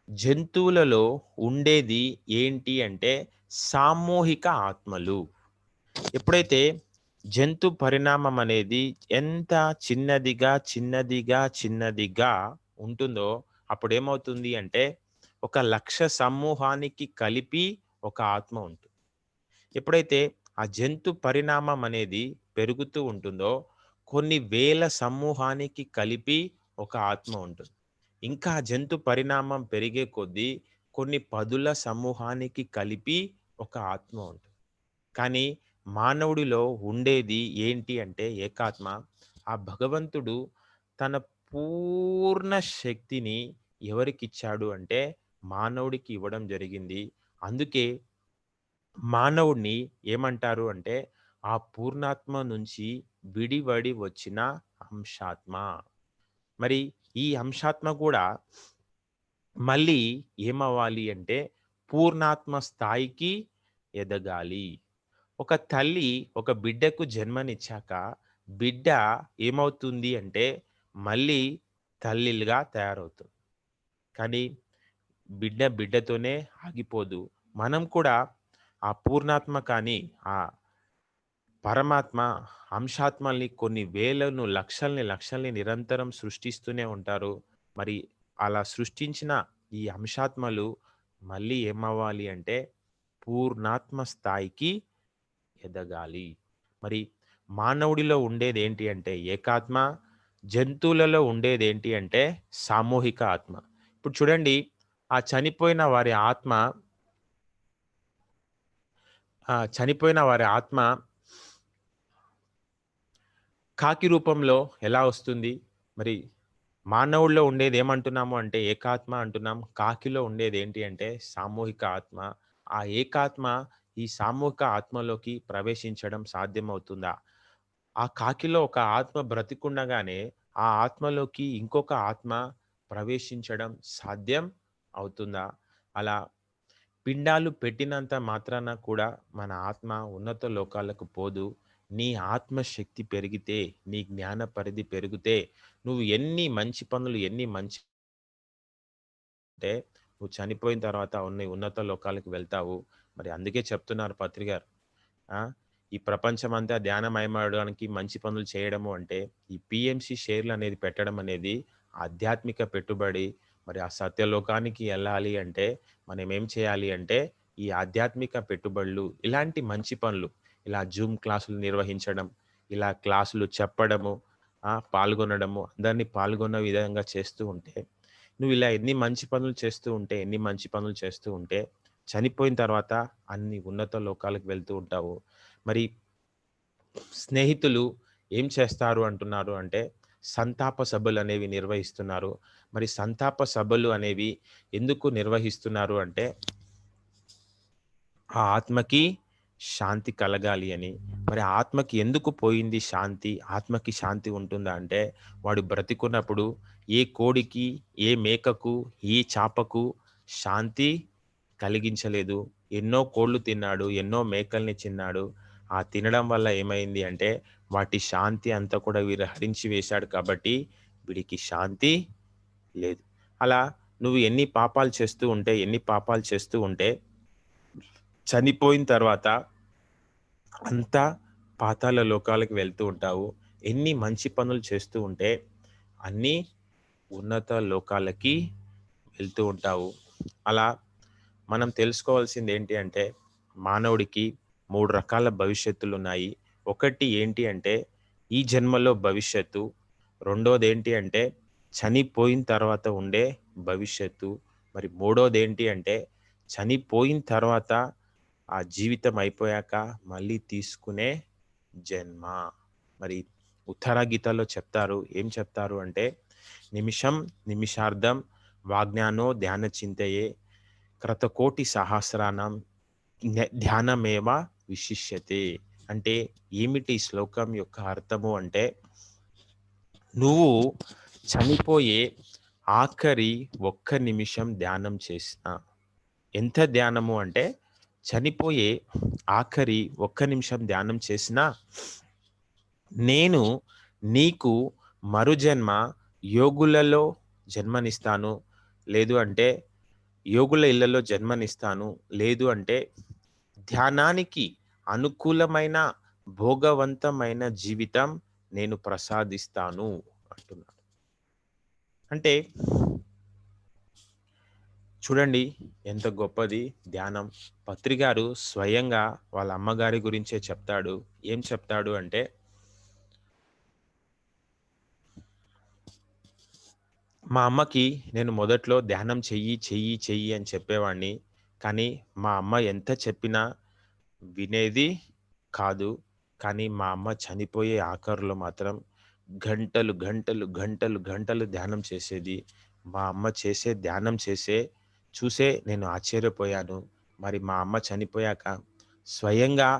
జంతువులలో ఉండేది ఏంటి అంటే సామూహిక ఆత్మలు. ఎప్పుడైతే జంతు పరిణామం అనేది ఎంత చిన్నదిగా ఉంటుందో అప్పుడేమవుతుంది అంటే ఒక 1,00,000 సమూహానికి కలిపి ఒక ఆత్మ ఉంటుంది. ఎప్పుడైతే ఆ జంతు పరిణామం అనేది పెరుగుతూ ఉంటుందో కొన్ని వేల సమూహానికి కలిపి ఒక ఆత్మ ఉంటుంది. ఇంకా జంతు పరిణామం పెరిగే కొద్దీ కొన్ని పదుల సమూహానికి కలిపి ఒక ఆత్మ ఉంటుంది. కానీ మానవుడిలో ఉండేది ఏంటి అంటే ఏకాత్మ. ఆ భగవంతుడు తన పూర్ణ శక్తిని ఎవరికిచ్చాడు అంటే మానవుడికి ఇవ్వడం జరిగింది. అందుకే మానవుడిని ఏమంటారు అంటే ఆ పూర్ణాత్మ నుంచి విడివడి వచ్చిన అంశాత్మ. మరి ఈ అంశాత్మ కూడా మళ్ళీ ఏమవ్వాలి అంటే పూర్ణాత్మ స్థాయికి ఎదగాలి. ఒక తల్లి ఒక బిడ్డకు జన్మనిచ్చాక బిడ్డ ఏమవుతుంది అంటే మళ్ళీ తల్లిగా తయారవుతుంది. కానీ బిడ్డతోనే ఆగిపోదు. మనం కూడా ఆ పూర్ణాత్మ కానీ, ఆ పరమాత్మ అంశాత్మల్ని కొన్ని వేలను, లక్షల్ని నిరంతరం సృష్టిస్తూనే ఉంటారు. మరి అలా సృష్టించిన ఈ అంశాత్మలు మళ్ళీ ఏమవ్వాలి అంటే పూర్ణాత్మ స్థాయికి ఎదగాలి. మరి మానవుడిలో ఉండేదేంటి అంటే ఏకాత్మ, జంతువులలో ఉండేదేంటి అంటే సామూహిక ఆత్మ. ఇప్పుడు చూడండి ఆ చనిపోయిన వారి ఆత్మ కాకి రూపంలో ఎలా వస్తుంది? మరి మానవుల్లో ఉండేది ఏమంటున్నాము అంటే ఏకాత్మ అంటున్నాం. కాకిలో ఉండేదేంటి అంటే సామూహిక ఆత్మ. ఆ ఏకాత్మ ఈ సామూహిక ఆత్మలోకి ప్రవేశించడం సాధ్యమవుతుందా? ఆ కాకిలో ఒక ఆత్మ బ్రతికుండగానే ఆ ఆత్మలోకి ఇంకొక ఆత్మ ప్రవేశించడం సాధ్యం అవుతుందా? అలా పిండాలు పెట్టినంత మాత్రాన కూడా మన ఆత్మ ఉన్నత లోకాలకు పోదు. నీ ఆత్మశక్తి పెరిగితే, నీ జ్ఞాన పరిధి పెరిగితే, నువ్వు ఎన్ని మంచి అంటే నువ్వు చనిపోయిన తర్వాత ఉన్నత లోకాలకు వెళ్తావు. మరి అందుకే చెప్తున్నారు పత్రి గారు. ఆ! ఈ ప్రపంచమంతా ధ్యానమయమవడానికి మంచి పనులు చేయడము అంటే, ఈ పీఎంసీ షేర్‌లనేది పెట్టడం అనేది ఆధ్యాత్మిక పెట్టుబడి. మరి ఆ సత్యలోకానికి ఎళ్ళాలి అంటే, మనమేం చేయాలి అంటే, ఈ ఆధ్యాత్మిక పెట్టుబడులు, ఇలాంటి మంచి పనులు, ఇలా జూమ్ క్లాసులు నిర్వహించడం, ఇలా క్లాసులు చెప్పడము, పాల్గొనడము, అందరిని పాల్గొన్న విధంగా చేస్తూ ఉంటే, నువ్వు ఇలా ఎన్ని మంచి పనులు చేస్తూ ఉంటే, చనిపోయిన తర్వాత అన్ని ఉన్నత లోకాలకు వెళ్తూ ఉంటావు. మరి స్నేహితులు ఏం చేస్తారు అంటున్నారు అంటే, సంతాప సభలనేవి నిర్వహిస్తున్నారు. మరి సంతాప సభలు అనేవి ఎందుకు నిర్వహిస్తున్నారు అంటే, ఆ ఆత్మకి శాంతి కలగాలి అని. మరి ఆత్మకి ఎందుకు పోయింది శాంతి? ఆత్మకి శాంతి ఉంటుందా అంటే, వాడు బ్రతికున్నప్పుడు ఏ కోడికి, ఏ మేకకు, ఏ చాపకు శాంతి కలిగించలేదు. ఎన్నో కోళ్ళు తిన్నాడు, ఎన్నో మేకల్ని చిన్నాడు. ఆ తినడం వల్ల ఏమైంది అంటే, వాటి శాంతి అంతా కూడా వీడు హరించి వేశాడు కాబట్టి, వీడికి శాంతి లేదు. అలా నువ్వు ఎన్ని పాపాలు చేస్తూ ఉంటే, చనిపోయిన తర్వాత అంతా పాతాళ లోకాలకు వెళ్తూ ఉంటావు. ఎన్ని మంచి పనులు చేస్తూ ఉంటే, అన్నీ ఉన్నత లోకాలకి వెళ్తూ ఉంటావు. అలా మనం తెలుసుకోవాల్సింది ఏంటి అంటే, మానవుడికి 3 రకాల భవిష్యత్తులున్నాయి. ఒకటి ఏంటి అంటే, ఈ జన్మలో భవిష్యత్తు. రెండోదేంటి అంటే, చనిపోయిన తర్వాత ఉండే భవిష్యత్తు. మరి మూడోదేంటి అంటే, చనిపోయిన తర్వాత ఆ జీవితం అయిపోయాక మళ్ళీ తీసుకునే జన్మ. మరి ఉత్తర గీతలో చెప్తారు. ఏం చెప్తారు అంటే, నిమిషం నిమిషార్ధం వాజ్ఞానో ధ్యాన చింతయే క్రతకోటి సహస్రానం ధ్యానమేవ విశిష్యతే. అంటే ఏమిటి ఈ శ్లోకం యొక్క అర్థము అంటే, నువ్వు చనిపోయే ఆఖరి ఒక్క నిమిషం ధ్యానం చేసిన, ఎంత ధ్యానము అంటే, చనిపోయే ఆఖరి ఒక్క నిమిషం ధ్యానం చేసినా, నేను నీకు మరుజన్మ యోగులలో జన్మనిస్తాను. లేదు అంటే యోగుల ఇళ్లలో జన్మనిస్తాను. లేదు అంటే ధ్యానానికి అనుకూలమైన భోగవంతమైన జీవితం నేను ప్రసాదిస్తాను అంటున్నాడు. అంటే చూడండి ఎంత గొప్పది ధ్యానం. పత్రి గారు స్వయంగా వాళ్ళ అమ్మగారి గురించే చెప్తాడు. ఏం చెప్తాడు అంటే, మా అమ్మకి నేను మొదట్లో ధ్యానం చెయ్యి అని చెప్పేవాడిని. కానీ మా అమ్మ ఎంత చెప్పినా వినేది కాదు. కానీ మా అమ్మ చనిపోయే ఆఖరిలో మాత్రం గంటలు ధ్యానం చేసేది. మా అమ్మ ధ్యానం చూసే నేను ఆశ్చర్యపోయాను. మరి మా అమ్మ చనిపోయాక స్వయంగా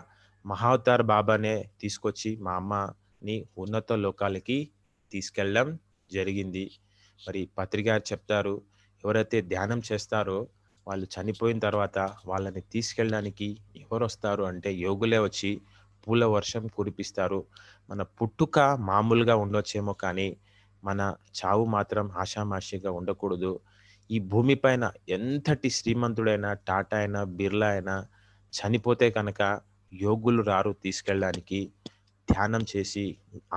మహావతార్ బాబానే తీసుకొచ్చి మా అమ్మని ఉన్నత లోకాలకి తీసుకెళ్ళడం జరిగింది. మరి పత్రి గారు చెప్తారు, ఎవరైతే ధ్యానం చేస్తారో వాళ్ళు చనిపోయిన తర్వాత వాళ్ళని తీసుకెళ్ళడానికి ఎవరొస్తారు అంటే, యోగులే వచ్చి పూల వర్షం కురిపిస్తారు. మన పుట్టుక మామూలుగా ఉండొచ్చేమో కానీ, మన చావు మాత్రం ఆషామాషీగా ఉండకూడదు. ఈ భూమి పైన ఎంతటి శ్రీమంతుడైనా, టాటా అయినా, బిర్లా అయినా చనిపోతే కనుక యోగులు రారు తీసుకెళ్ళడానికి. ధ్యానం చేసి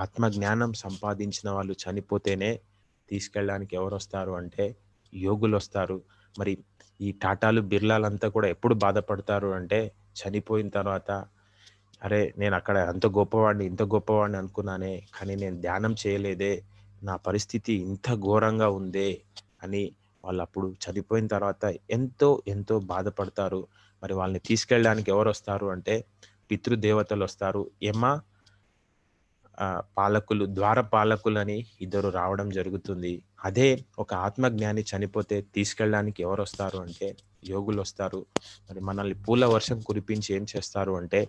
ఆత్మజ్ఞానం సంపాదించిన వాళ్ళు చనిపోతేనే తీసుకెళ్ళడానికి ఎవరొస్తారు అంటే యోగులొస్తారు. మరి ఈ టాటాలు, బిర్లాలంతా కూడా ఎప్పుడు బాధపడతారు అంటే, చనిపోయిన తర్వాత, అరే నేను అక్కడ ఇంత గొప్పవాడిని అనుకున్నానే, కానీ నేను ధ్యానం చేయలేదే, నా పరిస్థితి ఇంత ఘోరంగా ఉందే అని వాళ్ళప్పుడు చనిపోయిన తర్వాత ఎంతో బాధపడతారు. మరి వాళ్ళని తీసుకెళ్ళడానికి ఎవరొస్తారు అంటే పితృదేవతలొస్తారు. ద్వారపాలకులని ఇద్దరు రావడం జరుగుతుంది. అదే ఒక ఆత్మజ్ఞాని చనిపోతే తీసుకెళ్ళడానికి ఎవరొస్తారు అంటే యోగులొస్తారు. మరి మనల్ని పూల వర్షం కురిపించి ఏం చేస్తారు అంటే,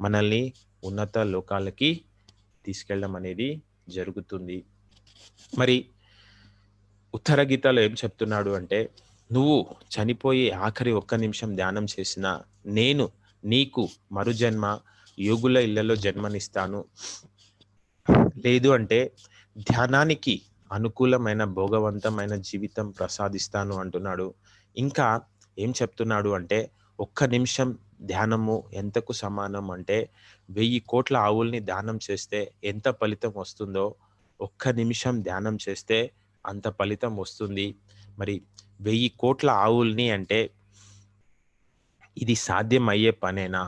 మనల్ని ఉన్నత లోకాలకి తీసుకెళ్ళడం అనేది జరుగుతుంది. మరి ఉత్తర గీతలో ఏం చెప్తున్నాడు అంటే, నువ్వు చనిపోయి ఆఖరి ఒక్క నిమిషం ధ్యానం చేసినా, నేను నీకు మరుజన్మ యోగుల ఇళ్లలో జన్మనిస్తాను. లేదు అంటే ధ్యానానికి అనుకూలమైన భోగవంతమైన జీవితం ప్రసాదిస్తాను అంటున్నాడు. ఇంకా ఏం చెప్తున్నాడు అంటే, ఒక్క నిమిషం ధ్యానము ఎంతకు సమానం అంటే 1000 కోట్ల ఆవుల్ని దానం చేస్తే ఎంత ఫలితం వస్తుందో, ఒక్క నిమిషం ధ్యానం చేస్తే అంత ఫలితం వస్తుంది. మరి 1000 కోట్ల ఆవుల్ని అంటే ఇది సాధ్యమయ్యే పనేనా?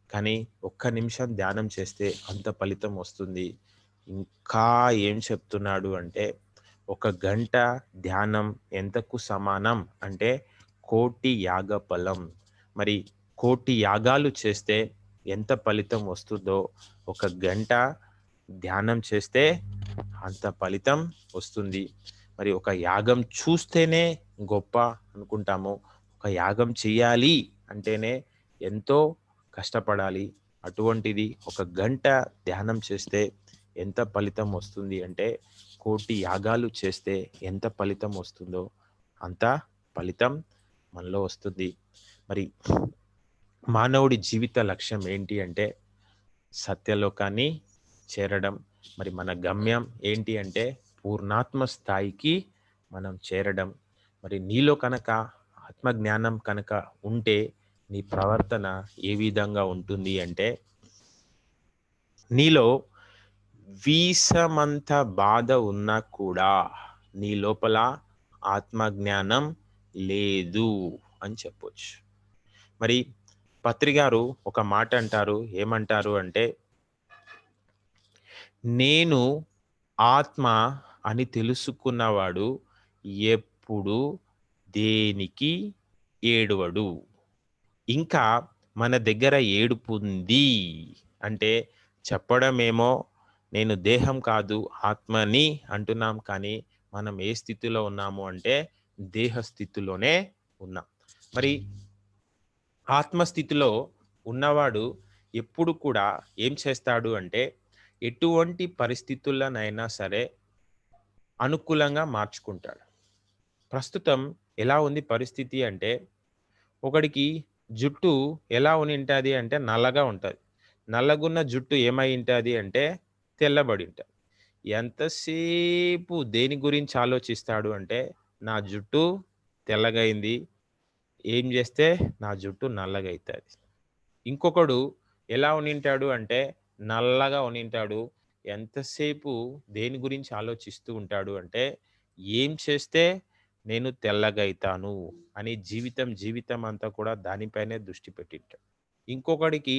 కానీ ఒక్క నిమిషం ధ్యానం చేస్తే అంత ఫలితం వస్తుంది. ఇంకా ఏం చెప్తున్నాడు అంటే, ఒక గంట ధ్యానం ఎంతకు సమానం అంటే 1,00,00,000 యాగ ఫలం. మరి 1,00,00,000 యాగాలు చేస్తే ఎంత ఫలితం వస్తుందో, ఒక గంట ధ్యానం చేస్తే అంత ఫలితం వస్తుంది. మరి ఒక యాగం చూస్తేనే గొప్ప అనుకుంటాము. ఒక యాగం చేయాలి అంటేనే ఎంతో కష్టపడాలి. అటువంటిది ఒక గంట ధ్యానం చేస్తే ఎంత ఫలితం వస్తుంది అంటే, 1,00,00,000 యాగాలు చేస్తే ఎంత ఫలితం వస్తుందో అంత ఫలితం మనలో వస్తుంది. మరి మానవుడి జీవిత లక్ష్యం ఏంటి అంటే సత్యలోకాన్ని చేరడం. మరి మన గమ్యం ఏంటి అంటే పూర్ణాత్మ స్థాయికి మనం చేరడం. మరి నీలో కనుక ఆత్మజ్ఞానం కనుక ఉంటే నీ ప్రవర్తన ఏ విధంగా ఉంటుంది అంటే, నీలో వీసమంత బాధ ఉన్నా కూడా నీ లోపల ఆత్మజ్ఞానం లేదు అని చెప్పొచ్చు. మరి పత్రిగారు ఒక మాట అంటారు. ఏమంటారు అంటే, నేను ఆత్మ అని తెలుసుకున్నవాడు ఎప్పుడు దేనికి ఏడవడు. ఇంకా మన దగ్గర ఏడుపుంది అంటే చెప్పడమేమో నేను దేహం కాదు ఆత్మని అంటున్నాం, కానీ మనం ఏ స్థితిలో ఉన్నాము అంటే దేహ స్థితిలోనే ఉన్నాం. మరి ఆత్మస్థితిలో ఉన్నవాడు ఎప్పుడు కూడా ఏం చేస్తాడు అంటే ఎటువంటి పరిస్థితులనైనా సరే అనుకూలంగా మార్చుకుంటాడు. ప్రస్తుతం ఎలా ఉంది పరిస్థితి అంటే, ఒకడికి జుట్టు ఎలా ఉనింటది అంటే నల్లగా ఉంటది. నల్లగున్న జుట్టు ఏమై ఉంటది అంటే తెల్లబడి ఉంటది. ఎంతసేపు దేని గురించి ఆలోచిస్తాడు అంటే, నా జుట్టు తెల్లగయింది. ఏం చేస్తే నా జుట్టు నల్లగైతది. ఇంకొకడు ఎలా ఉనింటాడు అంటే నల్లగా ఉనింటాడు. ఎంతసేపు దేని గురించి ఆలోచిస్తూ ఉంటాడు అంటే, ఏం చేస్తే నేను తెల్లగైతాను అని జీవితం అంతా కూడా దానిపైనే దృష్టి పెట్టింటాడు. ఇంకొకడికి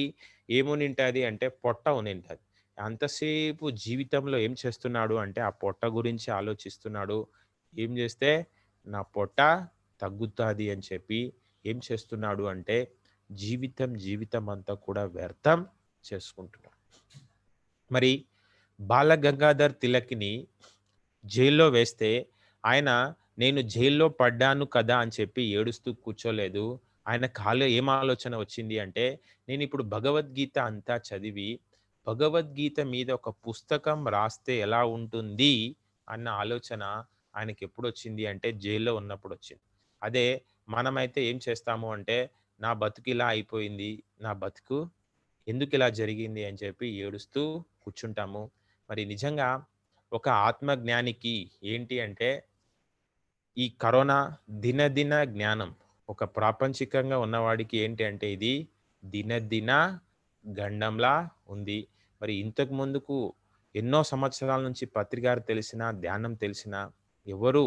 ఏమునింటది అంటే పొట్ట ఉనింటది. అంతసేపు జీవితంలో ఏం చేస్తున్నాడు అంటే ఆ పొట్ట గురించి ఆలోచిస్తున్నాడు. ఏం చేస్తే నా పొట్ట తగ్గుతాది అని చెప్పి ఏం చేస్తున్నాడు అంటే జీవితం అంతా కూడా వ్యర్థం చేసుకుంటున్నాడు. మరి బాల గంగాధర్ తిలక్‌ని జైల్లో వేస్తే ఆయన నేను జైల్లో పడ్డాను కదా అని చెప్పి ఏడుస్తూ కూర్చోలేదు. ఆయన కాలో ఏం ఆలోచన వచ్చింది అంటే, నేనిప్పుడు భగవద్గీత అంతా చదివి, భగవద్గీత మీద ఒక పుస్తకం రాస్తే ఎలా ఉంటుంది అన్న ఆలోచన ఆయనకెప్పుడొచ్చింది అంటే జైల్లో ఉన్నప్పుడొచ్చింది. అదే మనమైతే ఏం చేస్తాము అంటే, నా బతుకు ఇలా అయిపోయింది. నా బతుకు ఎందుకిలా జరిగింది అని చెప్పి ఏడుస్తూ కూర్చుంటాము. మరి నిజంగా ఒక ఆత్మజ్ఞానికి ఏంటి అంటే, ఈ కరోనా దినదిన జ్ఞానం. ఒక ప్రాపంచికంగా ఉన్నవాడికి ఏంటి అంటే ఇది దినదిన గండంలా ఉంది. మరి ఇంతకు ముందుకు ఎన్నో సంవత్సరాల నుంచి పత్రికారు తెలిసినా, ధ్యానం తెలిసినా ఎవరు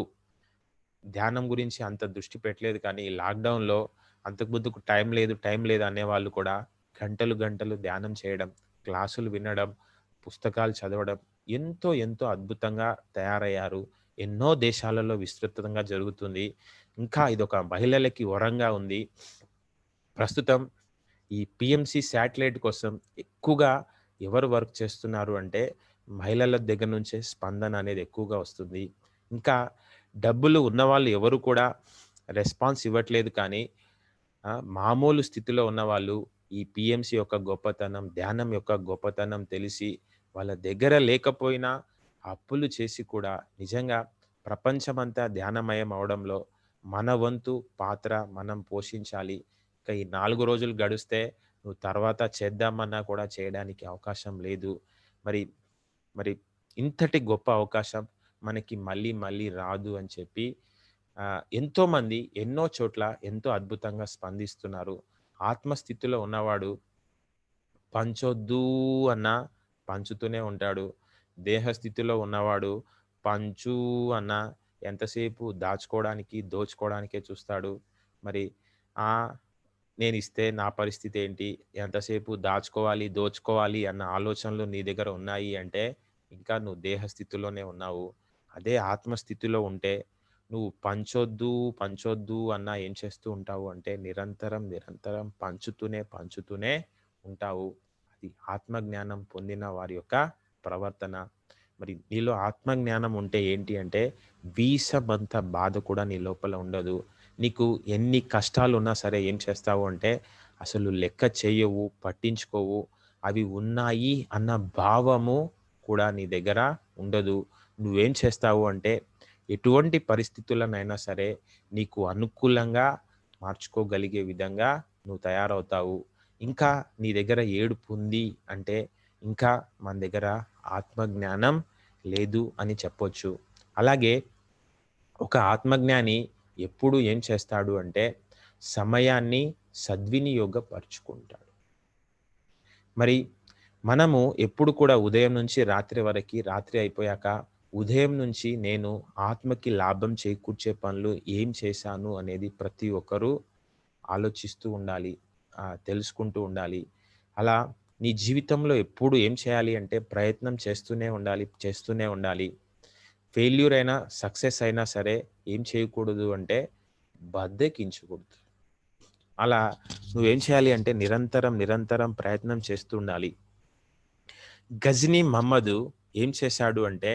ధ్యానం గురించి అంత దృష్టి పెట్టలేదు. కానీ ఈ లాక్‌డౌన్‌లో అంతకు ముందుకు టైం లేదు అనేవాళ్ళు కూడా గంటలు ధ్యానం చేయడం, క్లాసులు వినడం, పుస్తకాలు చదవడం ఎంతో అద్భుతంగా తయారయ్యారు. ఎన్నో దేశాలలో విస్తృతంగా జరుగుతుంది. ఇంకా ఇదొక మహిళలకి వరంగా ఉంది. ప్రస్తుతం ఈ పీఎంసీ శాటిలైట్ కోసం ఎక్కువగా ఎవరు వర్క్ చేస్తున్నారు అంటే మహిళల దగ్గర నుంచే స్పందన అనేది ఎక్కువగా వస్తుంది. ఇంకా డబ్బులు ఉన్నవాళ్ళు ఎవరు కూడా రెస్పాన్స్ ఇవ్వట్లేదు, కానీ మామూలు స్థితిలో ఉన్నవాళ్ళు ఈ పీఎంసీ యొక్క గొప్పతనం, ధ్యానం యొక్క గొప్పతనం తెలిసి వాళ్ళ దగ్గర లేకపోయినా అప్పులు చేసి కూడా నిజంగా ప్రపంచమంతా ధ్యానమయం అవడంలో మన వంతు పాత్ర మనం పోషించాలి. ఇక ఈ 4 రోజులు గడిస్తే నువ్వు తర్వాత చేద్దామన్నా కూడా చేయడానికి అవకాశం లేదు. మరి మరి ఇంతటి గొప్ప అవకాశం మనకి మళ్ళీ మళ్ళీ రాదు అని చెప్పి ఎంతోమంది ఎన్నో చోట్ల ఎంతో అద్భుతంగా స్పందిస్తున్నారు. ఆత్మస్థితిలో ఉన్నవాడు పంచొద్దు అన్నా పంచుతూనే ఉంటాడు. దేహస్థితిలో ఉన్నవాడు పంచు అన్నా ఎంతసేపు దాచుకోవడానికి, దోచుకోవడానికే చూస్తాడు. మరి ఆహ్, నేనిస్తే నా పరిస్థితి ఏంటి? ఎంతసేపు దాచుకోవాలి, దోచుకోవాలి అన్న ఆలోచనలు నీ దగ్గర ఉన్నాయి అంటే, ఇంకా నువ్వు దేహస్థితిలోనే ఉన్నావు. అదే ఆత్మస్థితిలో ఉంటే, నువ్వు పంచొద్దు, పంచొద్దు అన్నా ఏం చేస్తూ ఉంటావు అంటే, నిరంతరం, నిరంతరం పంచుతూనే, పంచుతూనే ఉంటావు. అది ఆత్మజ్ఞానం పొందిన వారి యొక్క ప్రవర్తన. మరి నీలో ఆత్మజ్ఞానం ఉంటే ఏంటి అంటే, వీసమంత బాధ కూడా నీ లోపల ఉండదు. నీకు ఎన్ని కష్టాలున్నా సరే ఏం చేస్తావు అంటే, అసలు లెక్క చెయ్యవు, పట్టించుకోవు. అవి ఉన్నాయి అన్న భావము కూడా నీ దగ్గర ఉండదు. నువ్వేం చేస్తావు అంటే, ఎటువంటి పరిస్థితులనైనా సరే నీకు అనుకూలంగా మార్చుకోగలిగే విధంగా నువ్వు తయారవుతావు. ఇంకా నీ దగ్గర ఏడుపుంది అంటే, ఇంకా మన దగ్గర ఆత్మజ్ఞానం లేదు అని చెప్పొచ్చు. అలాగే ఒక ఆత్మజ్ఞాని ఎప్పుడు ఏం చేస్తాడు అంటే, సమయాన్ని సద్వినియోగపరుచుకుంటాడు. మరి మనము ఎప్పుడు కూడా ఉదయం నుంచి రాత్రి వరకి, రాత్రి అయిపోయాక ఉదయం నుంచి నేను ఆత్మకి లాభం చేకూర్చే పనులు ఏం చేశాను అనేది ప్రతి ఒక్కరూ ఆలోచిస్తూ ఉండాలి. తెలుసుకుంటూ ఉండాలి. అలా నీ జీవితంలో ఎప్పుడు ఏం చేయాలి అంటే ప్రయత్నం చేస్తూనే ఉండాలి, చేస్తూనే ఉండాలి. ఫెయిల్యూర్ అయినా, సక్సెస్ అయినా సరే ఏం చేయకూడదు అంటే బద్ధకించకూడదు. అలా నువ్వేం చేయాలి అంటే నిరంతరం, నిరంతరం ప్రయత్నం చేస్తూ ఉండాలి. గజనీ మహమ్మదు ఏం చేశాడు అంటే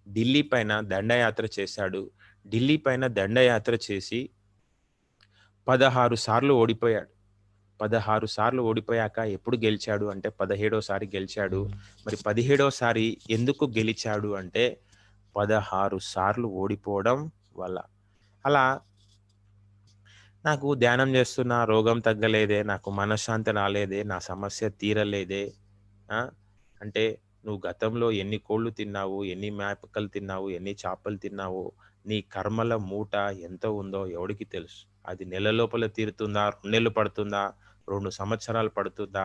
ఢిల్లీ పైన దండయాత్ర చేశాడు. ఢిల్లీ పైన దండయాత్ర చేసి 16 సార్లు ఓడిపోయాడు. 16 సార్లు ఓడిపోయాక ఎప్పుడు గెలిచాడు అంటే 17 గెలిచాడు. మరి 17 ఎందుకు గెలిచాడు అంటే 16 సార్లు ఓడిపోవడం వల్ల. అలా నాకు ధ్యానం చేస్తున్నా, రోగం తగ్గలేదే, నాకు మనశ్శాంతి రాలేదే, నా సమస్య తీరలేదే. ఆ! అంటే నువ్వు గతంలో ఎన్ని కోళ్ళు తిన్నావు, ఎన్ని మేపకలు తిన్నావు, ఎన్ని చేపలు తిన్నావో, నీ కర్మల మూట ఎంత ఉందో ఎవడికి తెలుసు. అది నెల లోపల తీరుతుందా, 2 నెలలు పడుతుందా, 2 సంవత్సరాలు పడుతుందా,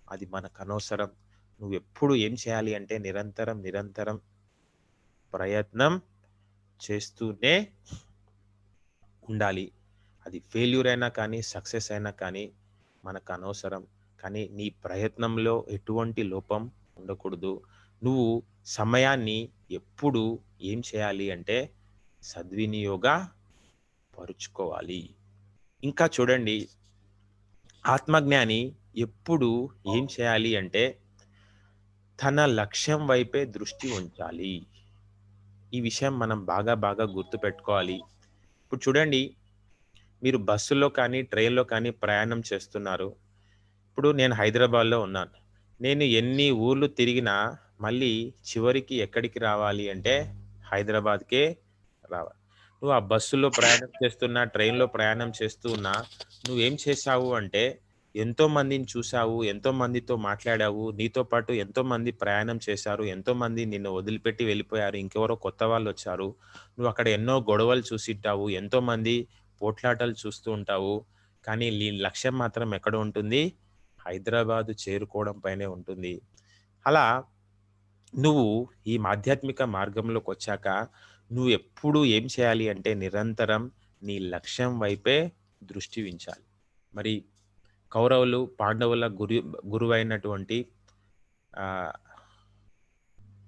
అది మనకనవసరం. నువ్వెప్పుడు ఏం చేయాలి అంటే నిరంతరం, నిరంతరం ప్రయత్నం చేస్తూనే ఉండాలి. అది ఫెయిల్యూర్ అయినా కానీ, సక్సెస్ అయినా కానీ మనకనవసరం. కానీ నీ ప్రయత్నంలో ఎటువంటి లోపం ఉండకూడదు. నువ్వు సమయాన్ని ఎప్పుడు ఏం చేయాలి అంటే సద్వినియోగ పరుచుకోవాలి. ఇంకా చూడండి, ఆత్మజ్ఞాని ఎప్పుడు ఏం చేయాలి అంటే తన లక్ష్యం వైపే దృష్టి ఉంచాలి. ఈ విషయం మనం బాగా బాగా గుర్తుపెట్టుకోవాలి. ఇప్పుడు చూడండి, మీరు బస్సులో కానీ, ట్రైన్‌లో కానీ ప్రయాణం చేస్తున్నారు. ఇప్పుడు నేను హైదరాబాద్‌లో ఉన్నాను. నేను ఎన్ని ఊర్లు తిరిగినా మళ్ళీ చివరికి ఎక్కడికి రావాలి అంటే హైదరాబాద్‌కే రావాలి. నువ్వు ఆ బస్సులో ప్రయాణం చేస్తున్నా, ట్రైన్‌లో ప్రయాణం చేస్తూ ఉన్నా, నువ్వేం చేశావు అంటే ఎంతో మందిని చూసావు, ఎంతో మందితో మాట్లాడావు, నీతో పాటు ఎంతోమంది ప్రయాణం చేశారు, ఎంతోమంది నిన్ను వదిలిపెట్టి వెళ్ళిపోయారు, ఇంకెవరో కొత్త వాళ్ళొచ్చారు. నువ్వు అక్కడ ఎన్నో గొడవలు చూసింటావు, ఎంతోమంది పోట్లాటలు చూస్తూ ఉంటావు. కానీ నీ లక్ష్యం మాత్రం ఎక్కడ ఉంటుంది? హైదరాబాదు చేరుకోవడం పైనే ఉంటుంది. అలా నువ్వు ఈ ఆధ్యాత్మిక మార్గంలోకొచ్చాక నువ్వు ఎప్పుడు ఏం చేయాలి అంటే నిరంతరం నీ లక్ష్యం వైపే దృష్టి ఉంచాలి. మరి కౌరవులు, పాండవుల గురువైనటువంటి ఆహ్,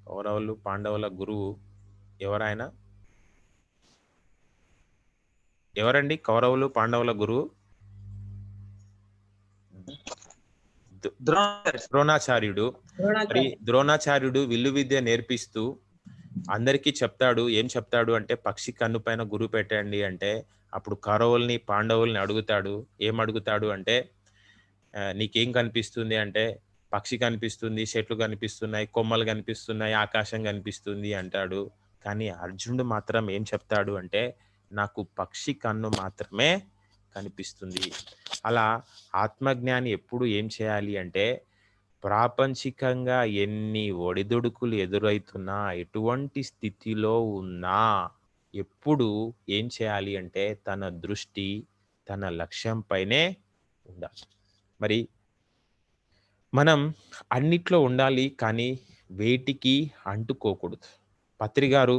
కౌరవులు, పాండవుల గురువు ఎవరాయన? ఎవరండి కౌరవులు, పాండవుల గురువు? ద ద్రోణాచార్య. ద్రోణాచార్యుడు. మరి ద్రోణాచార్య. ద్రోణాచార్యుడు విల్లు విద్య నేర్పిస్తూ అందరికీ చెప్తాడు. ఏం చెప్తాడు అంటే, "పక్షి కన్ను పైన గురి పెట్టండి" అంటే, అప్పుడు కౌరవుల్ని, పాండవుల్ని అడుగుతాడు. ఏమడుగుతాడు అంటే, "నీకేం కనిపిస్తుంది?" అంటే, "పక్షి కనిపిస్తుంది, చెట్లు కనిపిస్తున్నాయి, కొమ్మలు కనిపిస్తున్నాయి, ఆకాశం కనిపిస్తుంది" అంటాడు. కానీ అర్జునుడు మాత్రం ఏం చెప్తాడు అంటే, నాకు పక్షి కన్ను మాత్రమే కనిపిస్తుంది. అలా ఆత్మజ్ఞాని ఎప్పుడు ఏం చేయాలి అంటే, ప్రాపంచికంగా ఎన్ని ఒడిదుడుకులు ఎదురైతున్నా, ఎటువంటి స్థితిలో ఉన్నా, ఎప్పుడు ఏం చేయాలి అంటే, తన దృష్టి తన లక్ష్యం పైనే ఉండాలి. మరి మనం అన్నిట్లో ఉండాలి, కానీ వేటికి అంటుకోకూడదు. పత్రి గారు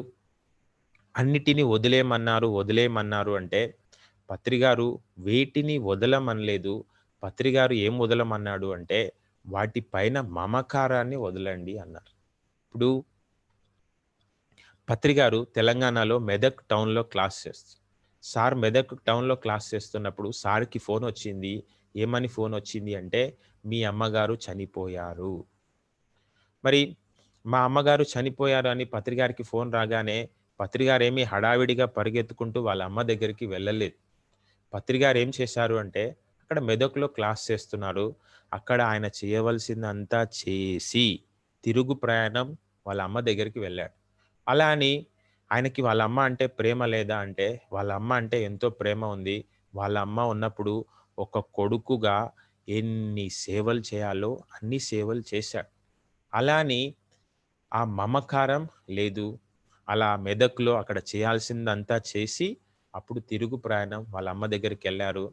అన్నిటిని వదిలేయమన్నారు, వదిలేయమన్నారు అంటే, పత్రి గారు వేటిని వదలమనలేదు. పత్రి గారు ఏం వదలమన్నాడు అంటే, వాటి పైన మమకారాన్ని వదలండి అన్నారు. ఇప్పుడు పత్రి గారు తెలంగాణలో మెదక్ టౌన్‌లో క్లాస్ చేస్తారు. సార్ మెదక్ టౌన్‌లో క్లాస్ చేస్తున్నప్పుడు సార్‌కి ఫోనొచ్చింది. ఏమని ఫోనొచ్చింది అంటే, "మీ అమ్మగారు చనిపోయారు." మరి మా అమ్మగారు చనిపోయారు అని పత్రి గారికి ఫోన్ రాగానే, పత్రి గారేమి హడావిడిగా పరిగెత్తుకుంటూ వాళ్ళ అమ్మ దగ్గరికి వెళ్ళలేదు. పత్రి గారు ఏం చేశారు అంటే, అక్కడ మెదక్‌లో క్లాస్ చేస్తున్నారు. అక్కడ ఆయన చేయవలసిందంతా చేసి, తిరుగు ప్రయాణం వాళ్ళ అమ్మ దగ్గరికి వెళ్ళాడు. అలా అని ఆయనకి వాళ్ళ అమ్మ అంటే ప్రేమ లేదా అంటే, వాళ్ళ అమ్మ అంటే ఎంతో ప్రేమ ఉంది. వాళ్ళ అమ్మ ఉన్నప్పుడు ఒక కొడుకుగా ఎన్ని సేవలు చేయాలో అన్ని సేవలు చేశాడు. అలా అని ఆ మమకారం లేదు. అలా మెదక్‌లో అక్కడ చేయాల్సిందంతా చేసి, అప్పుడు తిరుగు ప్రయాణం వాళ్ళ అమ్మ దగ్గరికెళ్లారు.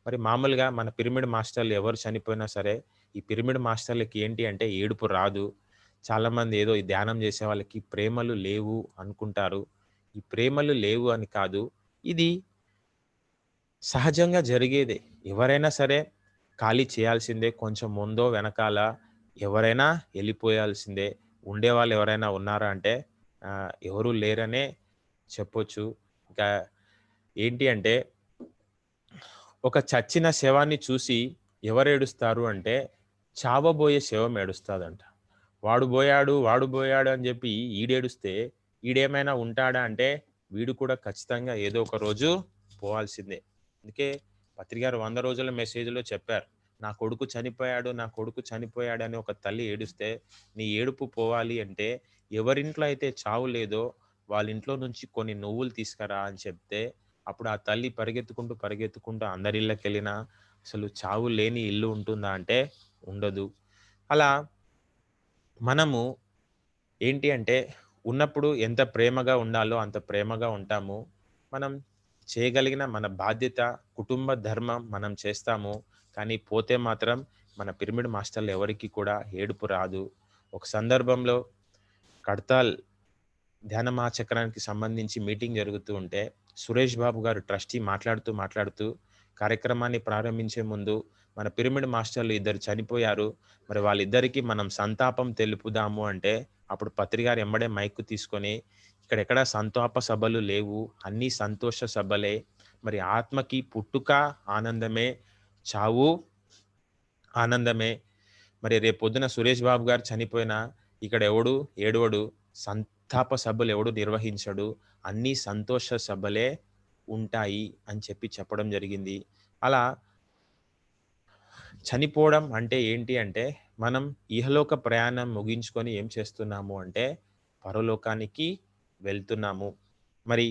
మరి మామూలుగా మన పిరమిడ్ మాస్టర్‌లు ఎవరు చనిపోయినా సరే, ఈ పిరమిడ్ మాస్టర్‌లకి ఏంటి అంటే ఏడుపు రాదు. చాలామంది ఏదో ఈ ధ్యానం చేసే వాళ్ళకి ప్రేమలు లేవు అనుకుంటారు. ఈ ప్రేమలు లేవు అని కాదు. ఇది సహజంగా జరిగేదే. ఎవరైనా సరే ఖాళీ చేయాల్సిందే. కొంచెం ముందో, వెనకాల ఎవరైనా ఎళ్ళిపోయాల్సిందే. ఉండేవాళ్ళు ఎవరైనా ఉన్నారా అంటే ఎవరు లేరనే చెప్పొచ్చు. ఇంకా ఏంటి అంటే ఒక చచ్చిన శవాన్ని చూసి ఎవరేడుస్తారు అంటే చావబోయే శవం ఏడుస్తాదంట. వాడు బోయాడు, వాడు బోయాడు అని జెప్పి ఈడేడుస్తే ఈడేమైనా ఉంటాడా అంటే వీడు కూడా ఖచ్చితంగా ఏదో ఒక రోజు పోవాల్సిందే. అందుకే పత్రి గారు 100 రోజుల మెసేజ్‌లో చెప్పారు. నా కొడుకు చనిపోయాడు, నా కొడుకు చనిపోయాడని ఒక తల్లి ఏడుస్తే, నీ ఏడుపు పోవాలి అంటే ఎవరింట్లో అయితే చావు లేదో వాళ్ళ ఇంట్లో నుంచి కొన్ని నువ్వులు తీసుకురా అని చెప్తే, అప్పుడు ఆ తల్లి పరిగెత్తుకుంటూ, పరిగెత్తుకుంటూ అందరిళ్ళకెళ్ళినా అసలు చావు లేని ఇల్లు ఉంటుందా అంటే ఉండదు. అలా మనము ఏంటి అంటే, ఉన్నప్పుడు ఎంత ప్రేమగా ఉండాలో అంత ప్రేమగా ఉంటాము. మనం చేయగలిగిన మన బాధ్యత, కుటుంబ ధర్మం మనం చేస్తాము. కానీ పోతే మాత్రం మన పిరమిడ్ మాస్టర్‌లు ఎవరికీ కూడా ఏడుపు రాదు. ఒక సందర్భంలో కడతాల్ ధ్యాన మహాచక్రానికి సంబంధించి మీటింగ్ జరుగుతూ ఉంటే, సురేష్ బాబు గారు ట్రస్టీ మాట్లాడుతూ, మాట్లాడుతూ కార్యక్రమాన్ని ప్రారంభించే ముందు మన పిరమిడ్ మాస్టర్‌లు ఇద్దరు చనిపోయారు. మరి వాళ్ళిద్దరికీ మనం సంతాపం తెలుపుదాము అంటే, అప్పుడు పత్రి గారు ఎమ్మడే మైక్ తీసుకొని, ఇక్కడెక్కడ సంతాప సభలు లేవు. అన్నీ సంతోష సభలే. మరి ఆత్మకి పుట్టుక ఆనందమే, చావు ఆనందమే. మరి రేపొద్దున సురేష్ బాబు గారు చనిపోయినా ఇక్కడ ఎవడు ఏడవడు. సంతాప సభలు ఎవడు నిర్వహించడు. అన్నీ సంతోష సభలే ఉంటాయి అని చెప్పి చెప్పడం జరిగింది. అలా చనిపోవడం అంటే ఏంటి అంటే, మనం ఇహలోక ప్రయాణం ముగించుకొని ఏం చేస్తున్నాము అంటే, పరలోకానికి వెళ్తున్నాము. మరి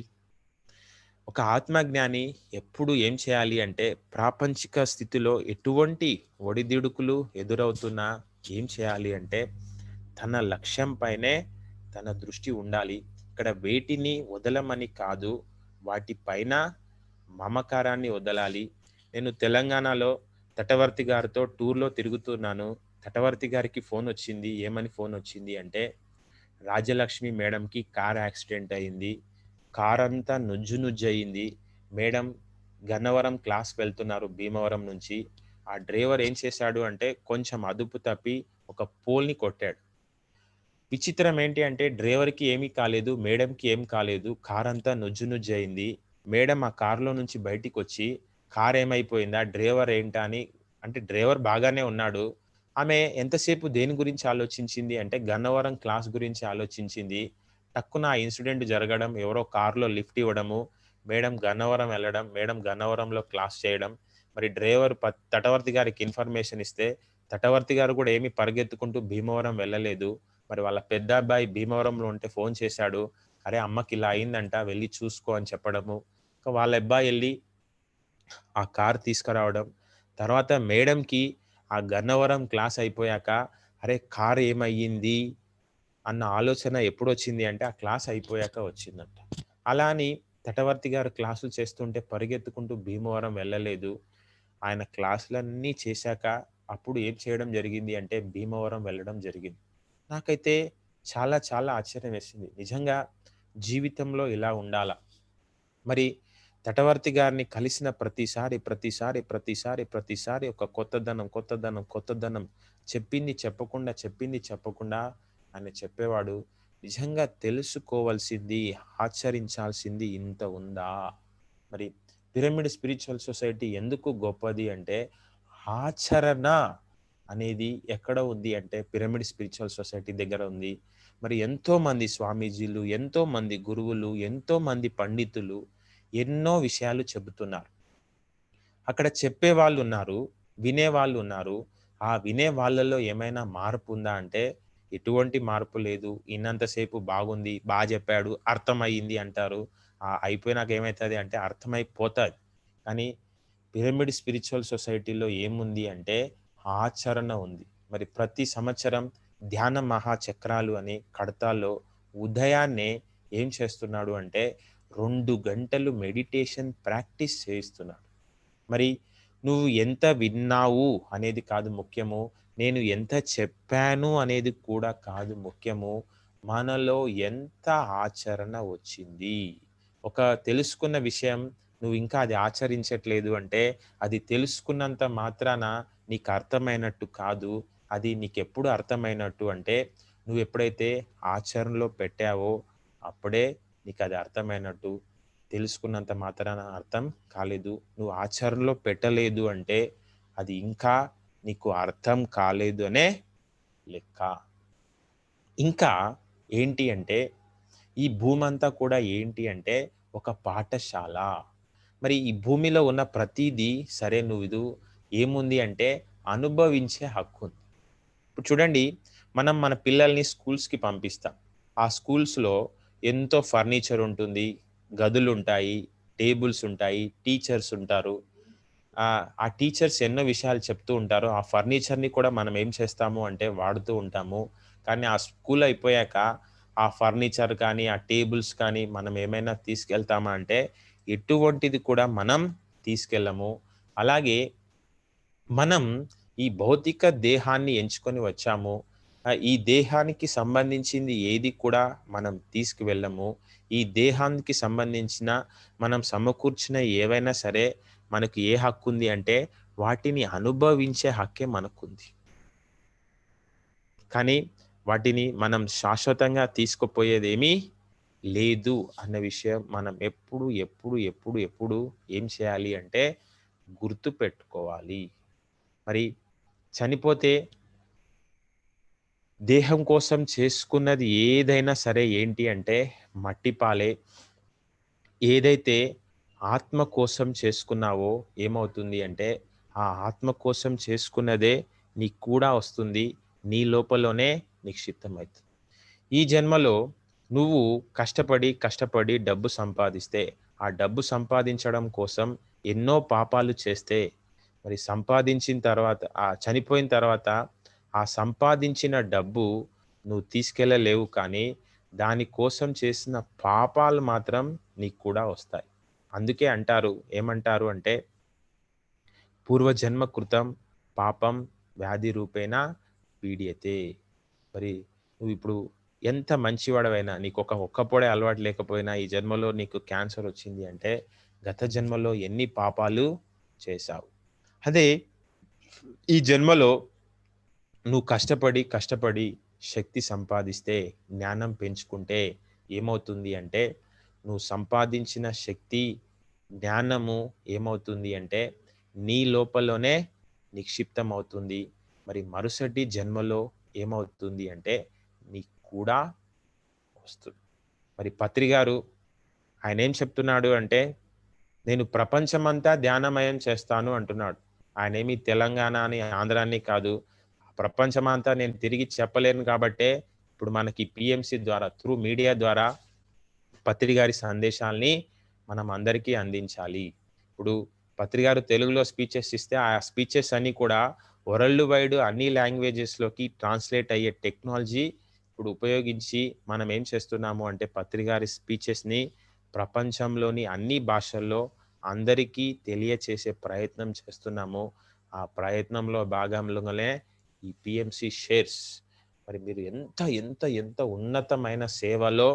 ఒక ఆత్మజ్ఞాని ఎప్పుడు ఏం చేయాలి అంటే, ప్రాపంచిక స్థితిలో ఎటువంటి ఒడిదుడుకులు ఎదురవుతున్నా ఏం చేయాలి అంటే, తన లక్ష్యం పైనే తన దృష్టి ఉండాలి. ఇక్కడ వేటిని వదలమని కాదు, వాటి పైన మమకారాన్ని వదలాలి. నేను తెలంగాణలో తటవర్తి గారితో టూర్‌లో తిరుగుతున్నాను. తటవర్తి గారికి ఫోనొచ్చింది. ఏమని ఫోనొచ్చింది అంటే, రాజలక్ష్మి మేడంకి కార్ యాక్సిడెంట్ అయింది. కారంతా నుజ్జు నుజ్జయింది. మేడం గన్నవరం క్లాస్‌కి వెళ్తున్నారు భీమవరం నుంచి. ఆ డ్రైవర్ ఏం చేశాడు అంటే, కొంచెం అదుపు తప్పి ఒక పోల్‌ని కొట్టాడు. విచిత్రం ఏంటి అంటే డ్రైవర్‌కి ఏమీ కాలేదు. మేడంకి ఏం కాలేదు. కారంతా నుజ్జు నుజ్జయింది. మేడం ఆ కార్‌లో నుంచి బయటికొచ్చి కార్ ఏమైపోయిందా? డ్రైవర్ ఏంటా? అని అంటే డ్రైవర్ బాగానే ఉన్నాడు. ఆమె ఎంతసేపు దేని గురించి ఆలోచించింది అంటే గన్నవరం క్లాస్ గురించి ఆలోచించింది. టక్కున ఆ ఇన్సిడెంట్ జరగడం, ఎవరో కార్‌లో లిఫ్ట్ ఇవ్వడము, మేడం గన్నవరం వెళ్ళడం, మేడం గన్నవరంలో క్లాస్ చేయడం. మరి డ్రైవర్ తటవర్తి గారికి ఇన్ఫర్మేషన్ ఇస్తే, తటవర్తి గారు కూడా ఏమి పరిగెత్తుకుంటూ భీమవరం వెళ్ళలేదు. మరి వాళ్ళ పెద్దబ్బాయి భీమవరంలో ఉంటే ఫోను చేశాడు. అరే అమ్మకి ఇలా అయిందంట వెళ్ళి చూసుకో అని చెప్పడము. ఇంకా వాళ్ళ అబ్బాయి వెళ్ళి ఆ కార్ తీసుకురావడం. తర్వాత మేడంకి ఆ గన్నవరం క్లాస్ అయిపోయాక అరే కార్ ఏమయ్యింది అన్న ఆలోచన ఎప్పుడొచ్చింది అంటే ఆ క్లాస్ అయిపోయాక వచ్చిందంట. అలా అని తటవర్తి గారు క్లాసులు చేస్తుంటే పరిగెత్తుకుంటూ భీమవరం వెళ్ళలేదు. ఆయన క్లాసులన్నీ చేశాక అప్పుడు ఏం చేయడం జరిగింది అంటే భీమవరం వెళ్ళడం జరిగింది. నాకైతే చాలా చాలా ఆశ్చర్యం వేసింది. నిజంగా జీవితంలో ఇలా ఉండాలా? మరి తటవర్తి గారిని కలిసిన ప్రతిసారి ఒక కొత్తదనం చెప్పింది చెప్పకుండా ఆయన చెప్పేవాడు. నిజంగా తెలుసుకోవాల్సింది, ఆచరించాల్సింది ఇంత ఉందా? మరి పిరమిడ్ స్పిరిచువల్ సొసైటీ ఎందుకు గొప్పది అంటే, ఆచరణ అనేది ఎక్కడ ఉంది అంటే పిరమిడ్ స్పిరిచువల్ సొసైటీ దగ్గర ఉంది. మరి ఎంతోమంది స్వామీజీలు, ఎంతోమంది గురువులు, ఎంతోమంది పండితులు ఎన్నో విషయాలు చెబుతున్నారు. అక్కడ చెప్పేవాళ్ళున్నారు, వినేవాళ్ళున్నారు. ఆ వినే వాళ్ళలో ఏమైనా మార్పుందా అంటే, ఎటువంటి మార్పు లేదు. ఇన్నంత సేపు బాగుంది, చెప్పాడు, అర్థమయింది అంటారు. అయిపోయినాక ఏమైతది అంటే అర్థమైపోతది. కానీ పిరమిడ్ స్పిరిచువల్ సొసైటీలో ఏముంది అంటే ఆచరణ ఉంది. మరి ప్రతి సంవత్సరం ధ్యాన మహాచక్రాలు అని కడతాల్లో ఉదయాన్నే ఏం చేస్తున్నాడు అంటే 2 గంటలు మెడిటేషన్ ప్రాక్టీస్ చేయిస్తున్నాడు. మరి నువ్వు ఎంత విన్నావు అనేది కాదు ముఖ్యము. నేను ఎంత చెప్పాను అనేది కూడా కాదు ముఖ్యము. మనలో ఎంత ఆచరణ వచ్చింది. ఒక తెలుసుకున్న విషయం నువ్వు ఇంకా అది ఆచరించట్లేదు అంటే, అది తెలుసుకున్నంత మాత్రాన నీకు అర్థమైనట్టు కాదు. అది నీకెప్పుడు అర్థమైనట్టు అంటే, నువ్వు ఎప్పుడైతే ఆచరణలో పెట్టావో అప్పుడే నీకది అర్థమైనట్టు. తెలుసుకున్నంత మాత్రాన అర్థం కాలేదు. నువ్వు ఆచరణలో పెట్టలేదు అంటే, అది ఇంకా నీకు అర్థం కాలేదు అనే లెక్క. ఇంకా ఏంటి అంటే, ఈ భూమంతా కూడా ఏంటి అంటే ఒక పాఠశాల. మరి ఈ భూమిలో ఉన్న ప్రతీదీ సరే నువ్వు ఏముంది అంటే అనుభవించే హక్కుంది. ఇప్పుడు చూడండి, మనం మన పిల్లల్ని స్కూల్స్‌కి పంపిస్తాం. ఆ స్కూల్స్‌లో ఎంతో ఫర్నిచర్ ఉంటుంది, గదులుంటాయి, టేబుల్స్ ఉంటాయి, టీచర్స్ ఉంటారు. ఆ టీచర్స్ ఎన్నో విషయాలు చెప్తూ ఉంటారు. ఆ ఫర్నిచర్‌ని కూడా మనం ఏం చేస్తాము అంటే వాడుతూ ఉంటాము. కానీ ఆ స్కూల్ అయిపోయాక ఆ ఫర్నిచర్ కానీ, ఆ టేబుల్స్ కానీ మనం ఏమైనా తీసుకెళ్తామా అంటే ఎటువంటిది కూడా మనం తీసుకెళ్ళము. అలాగే మనం ఈ భౌతిక దేహాన్ని ఎంచుకొని వచ్చాము. ఈ దేహానికి సంబంధించింది ఏది కూడా మనం తీసుకువెళ్ళము. ఈ దేహానికి సంబంధించిన మనం సమకూర్చిన ఏవైనా సరే మనకు ఏ హక్కుంది అంటే వాటిని అనుభవించే హక్కే మనకుంది. కానీ వాటిని మనం శాశ్వతంగా తీసుకుపోయేదేమీ లేదు అన్న విషయం మనం ఎప్పుడు ఏం చేయాలి అంటే గుర్తుపెట్టుకోవాలి. మరి చనిపోతే దేహం కోసం చేసుకున్నది ఏదైనా సరే ఏంటి అంటే మట్టి పాలే. ఏదైతే ఆత్మ కోసం చేసుకున్నావో ఏమవుతుంది అంటే, ఆ ఆత్మ కోసం చేసుకున్నదే నీకు కూడా వస్తుంది. నీ లోపలనే నిక్షిప్తమైతుంది. ఈ జన్మలో నువ్వు కష్టపడి డబ్బు సంపాదిస్తే, ఆ డబ్బు సంపాదించడం కోసం ఎన్నో పాపాలు చేస్తే, మరి సంపాదించిన తర్వాత చనిపోయిన తర్వాత ఆ సంపాదించిన డబ్బు నువ్వు తీసుకెళ్ళలేవు కానీ, దాని కోసం చేసిన పాపాలు మాత్రం నీకు కూడా వస్తాయి. అందుకే అంటారు, ఏమంటారు అంటే, పూర్వజన్మ కృతం పాపం వ్యాధి రూపేణ పీడ్యతే. మరి నువ్విప్పుడు ఎంత మంచివాడివైనా ఒక్క పొడే అలవాటు లేకపోయినా ఈ జన్మలో నీకు క్యాన్సర్ వచ్చింది అంటే గత జన్మలో ఎన్ని పాపాలు చేశావు. అదే ఈ జన్మలో నువ్వు కష్టపడి శక్తి సంపాదిస్తే, జ్ఞానం పెంచుకుంటే ఏమవుతుంది అంటే, నువ్వు సంపాదించిన శక్తి, జ్ఞానము ఏమవుతుంది అంటే, నీ లోపలనే నిక్షిప్తమవుతుంది. మరి మరుసటి జన్మలో ఏమవుతుంది అంటే, నీకు కూడా వస్తుంది. మరి పత్రి గారు ఆయనేం చెప్తున్నాడు అంటే, నేను ప్రపంచమంతా ధ్యానమయం చేస్తాను అంటున్నాడు. ఆయనేమి తెలంగాణ అని, ఆంధ్ర అని కాదు. ప్రపంచమంతా నేను తిరిగి చెప్పలేను కాబట్టే, ఇప్పుడు మనకి పీఎంసీ ద్వారా త్రూ మీడియా ద్వారా పత్రి గారి సందేశాల్ని మనం అందరికీ అందించాలి. ఇప్పుడు పత్రి గారు తెలుగులో స్పీచెస్ ఇస్తే, ఆ స్పీచెస్ అన్నీ కూడా వరల్డ్ వైడ్ అన్ని లాంగ్వేజెస్‌లోకి ట్రాన్స్‌లేట్ అయ్యే టెక్నాలజీ ఇప్పుడు ఉపయోగించి మనం ఏం చేస్తున్నాము అంటే, పత్రి గారి స్పీచెస్‌ని ప్రపంచంలోని అన్ని భాషల్లో అందరికీ తెలియచేసే ప్రయత్నం చేస్తున్నాము. ఆ ప్రయత్నంలో భాగంలోనే ఈ పీఎంసీ షేర్స్. మరి మీరు ఎంత ఎంత ఎంత ఉన్నతమైన సేవలో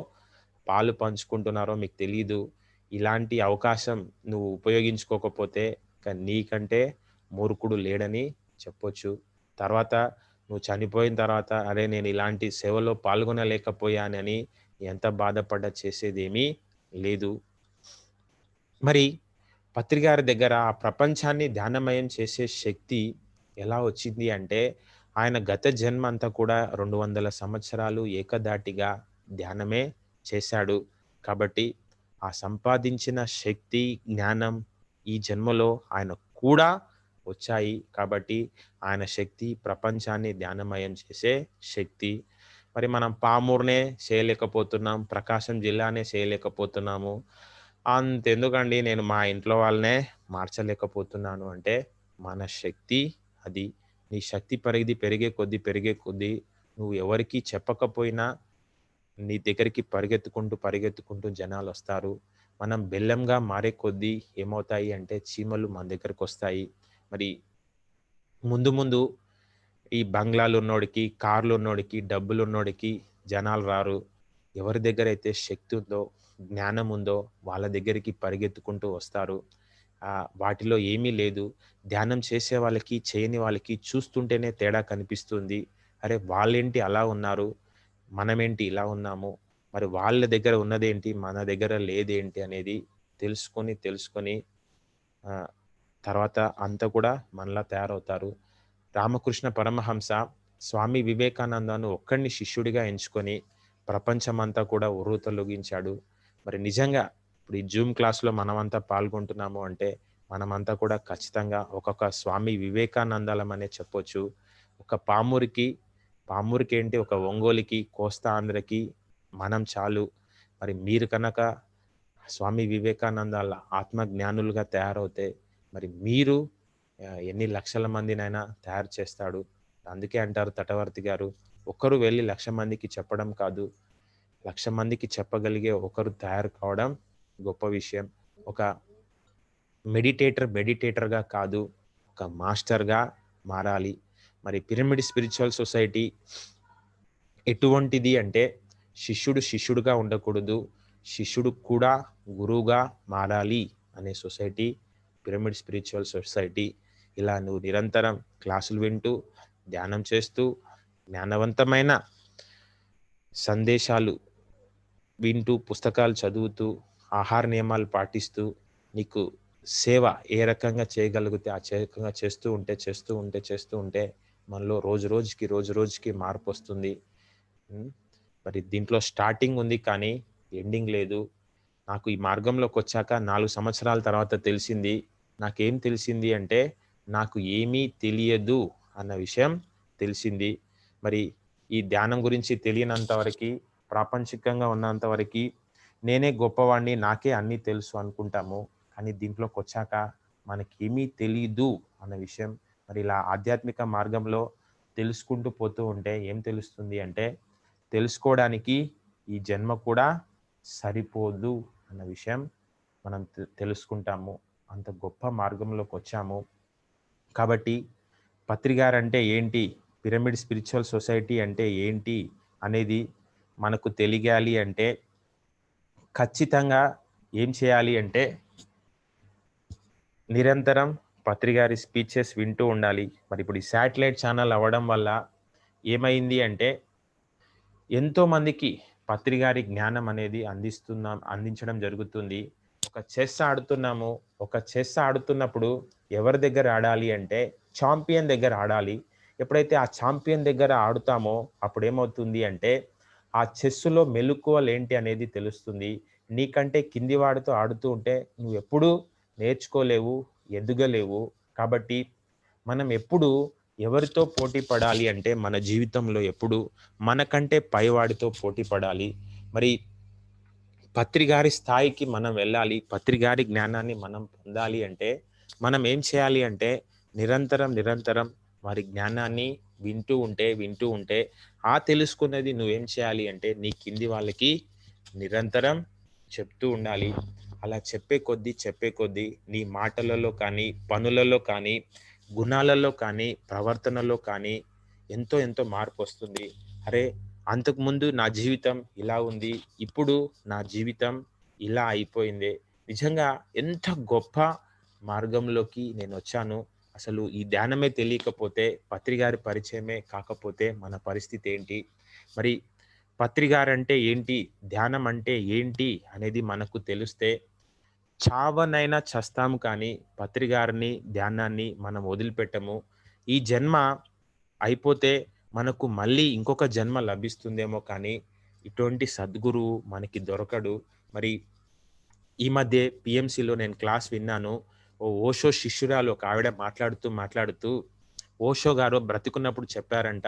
పాలు పంచుకుంటున్నారో మీకు తెలీదు. ఇలాంటి అవకాశం నువ్వు ఉపయోగించుకోకపోతే నీకంటే మూర్ఖుడు లేడని చెప్పొచ్చు. తర్వాత నువ్వు చనిపోయిన తర్వాత అరే! నేను ఇలాంటి సేవలో పాల్గొనలేకపోయానని ఎంత బాధపడ్డా చేసేదేమీ లేదు. మరి పత్రి గారి దగ్గర ఆ ప్రపంచాన్ని ధ్యానమయం చేసే శక్తి ఎలా వచ్చింది అంటే, ఆయన గత జన్మ అంతా కూడా 200 సంవత్సరాలు ఏకధాటిగా ధ్యానమే చేశాడు. కాబట్టి ఆ సంపాదించిన శక్తి, జ్ఞానం ఈ జన్మలో ఆయనకు కూడా వచ్చాయి. కాబట్టి ఆయన శక్తి ప్రపంచాన్ని ధ్యానమయం చేసే శక్తి. మరి మనం పామూరునే చేయలేకపోతున్నాం. ప్రకాశం జిల్లానే చేయలేకపోతున్నాము. అంతెందుకండి నేను మా ఇంట్లో వాళ్ళనే మార్చలేకపోతున్నాను అంటే, మన శక్తి అది. నీ శక్తి పెరిగే కొద్దీ, పెరిగే కొద్దీ నువ్వు ఎవరికీ చెప్పకపోయినా నీ దగ్గరికి పరిగెత్తుకుంటూ, పరిగెత్తుకుంటూ జనాలొస్తారు. మనం బెల్లంగా మారే కొద్దీ ఏమవుతాయి అంటే చీమలు మన దగ్గరకొస్తాయి. మరి ముందు ముందు ఈ బంగ్లాలున్నోడికి, కార్లున్నోడికి, డబ్బులున్నోడికి జనాలు రారు. ఎవరి దగ్గరైతే శక్తి ఉందో, జ్ఞానం ఉందో వాళ్ళ దగ్గరికి పరిగెత్తుకుంటూ వస్తారు. వాటిలో ఏమీ లేదు. ధ్యానం చేసే వాళ్ళకి, చేయని వాళ్ళకి చూస్తుంటేనే తేడా కనిపిస్తుంది. అరే! వాళ్ళేంటి అలా ఉన్నారు? మనమేంటి ఇలా ఉన్నాము? మరి వాళ్ళ దగ్గర ఉన్నదేంటి? మన దగ్గర లేదేంటి? అనేది తెలుసుకొని ఆహ్, తర్వాత అంతా కూడా మనలా తయారవుతారు. రామకృష్ణ పరమహంస స్వామి వివేకానందను ఒక్కడిని శిష్యుడిగా ఎంచుకొని ప్రపంచమంతా కూడా ఉర్రూతలూగించాడు. మరి నిజంగా ఇప్పుడు ఈ జూమ్ క్లాస్‌లో మనమంతా పాల్గొంటున్నాము అంటే, మనమంతా కూడా ఖచ్చితంగా ఒక్కొక్క స్వామి వివేకానందాలమనే చెప్పొచ్చు. ఒక పామూరికేంటి ఒక ఒంగోలుకి, కోస్తా ఆంధ్రకి మనం చాలు. మరి మీరు కనక స్వామి వివేకానందాల ఆత్మ జ్ఞానులుగా తయారవుతే, మరి మీరు ఎన్ని లక్షల మందినైనా తయారు చేస్తాడు. అందుకే అంటారు తటవర్తి గారు, "ఒక్కరు వెళ్లి 1,00,000 మందికి చెప్పడం కాదు, 1,00,000 మందికి చెప్పగలిగే ఒకరు తయారు కావడం గొప్ప విషయం." ఒక మెడిటేటర్‌గా కాదు, ఒక మాస్టర్‌గా మారాలి. మరి పిరమిడ్ స్పిరిచువల్ సొసైటీ ఎటువంటిది అంటే, శిష్యుడు శిష్యుడుగా ఉండకూడదు. శిష్యుడు కూడా గురువుగా మారాలి అనే సొసైటీ పిరమిడ్ స్పిరిచువల్ సొసైటీ. ఇలా నువ్వు నిరంతరం క్లాసులు వింటూ, ధ్యానం చేస్తూ, జ్ఞానవంతమైన సందేశాలు వింటూ, పుస్తకాలు చదువుతూ, ఆహార నియమాలు పాటిస్తూ, నీకు సేవ ఏ రకంగా చేయగలిగితే ఆ రకంగా చేస్తూ ఉంటే మనలో రోజు రోజుకి మార్పొస్తుంది. హ్మ్. మరి దీంట్లో స్టార్టింగ్ ఉంది కానీ ఎండింగ్ లేదు. నాకు ఈ మార్గంలోకొచ్చాక 4 సంవత్సరాల తర్వాత తెలిసింది. నాకేం తెలిసింది అంటే, నాకు ఏమీ తెలియదు అన్న విషయం తెలిసింది. మరి ఈ ధ్యానం గురించి తెలియనంత వరకి, ప్రాపంచికంగా ఉన్నంత వరకి, నేనే గొప్పవాడిని, నాకే అన్నీ తెలుసు అనుకుంటాము. కానీ దీంట్లోకొచ్చాక మనకేమీ తెలీదు అన్న విషయం మరి ఇలా ఆధ్యాత్మిక మార్గంలో తెలుసుకుంటూ పోతూ ఉంటే ఏం తెలుస్తుంది అంటే, తెలుసుకోవడానికి ఈ జన్మ కూడా సరిపోదు అన్న విషయం మనం తెలుసుకుంటాము. అంత గొప్ప మార్గంలోకొచ్చాము. కాబట్టి పత్రి గారంటే ఏంటి? పిరమిడ్ స్పిరిచువల్ సొసైటీ అంటే ఏంటి? అనేది మనకు తెలియాలి అంటే ఖచ్చితంగా ఏం చేయాలి అంటే నిరంతరం పత్రి గారి స్పీచెస్ వింటూ ఉండాలి. మరిప్పుడు ఈ శాటిలైట్ ఛానల్ అవ్వడం వల్ల ఏమైంది అంటే ఎంతో మందికి పత్రి గారి జ్ఞానం అనేది అందించడం జరుగుతుంది. ఒక చెస్ ఆడుతున్నప్పుడు ఎవరి దగ్గర ఆడాలి అంటే చాంపియన్ దగ్గర ఆడాలి. ఎప్పుడైతే ఆ చాంపియన్ దగ్గర ఆడుతామో అప్పుడేమవుతుంది అంటే ఆ చెస్‌లో మెళకువలేంటి అనేది తెలుస్తుంది. నీకంటే కింది వాడితో ఆడుతూ ఉంటే నువ్వెప్పుడూ నేర్చుకోలేవు, ఎదగలేవు. కాబట్టి మనం ఎప్పుడు ఎవరితో పోటీ పడాలి అంటే మన జీవితంలో ఎప్పుడు మనకంటే పైవాడితో పోటీ పడాలి. మరి పత్రి గారి స్థాయికి మనం వెళ్ళాలి, పత్రి గారి జ్ఞానాన్ని మనం పొందాలి అంటే మనం ఏం చేయాలి అంటే నిరంతరం వారి జ్ఞానాన్ని వింటూ ఉంటే ఆ తెలుసుకున్నది నువ్వేం చేయాలి అంటే నీ కింది వాళ్ళకి నిరంతరం చెప్తూ ఉండాలి. అలా చెప్పే కొద్దీ నీ మాటలలో కానీ, పనులలో కానీ, గుణాలలో కానీ, ప్రవర్తనలో కానీ ఎంతో మార్పొస్తుంది. అరే! అంతకుముందు నా జీవితం ఇలా ఉంది. ఇప్పుడు నా జీవితం ఇలా అయిపోయిందే. నిజంగా ఎంత గొప్ప మార్గంలోకి నేనొచ్చాను. అసలు ఈ ధ్యానమే తెలియకపోతే, పత్రి గారి పరిచయమే కాకపోతే మన పరిస్థితి ఏంటి? మరి పత్రి గారంటే ఏంటి? ధ్యానం అంటే ఏంటి? అనేది మనకు తెలిస్తే చావనైనా చస్తాము కానీ పత్రి గారిని, ధ్యానాన్ని మనం వదిలిపెట్టము. ఈ జన్మ అయిపోతే మనకు మళ్ళీ ఇంకొక జన్మ లభిస్తుందేమో కానీ ఇటువంటి సద్గురువు మనకి దొరకడు. మరి ఈ మధ్య పిఎంసిలో నేను క్లాస్ విన్నాను. ఓషో శిష్యురాలు ఒక ఆవిడ మాట్లాడుతూ ఓషో గారు బ్రతికున్నప్పుడు చెప్పారంట,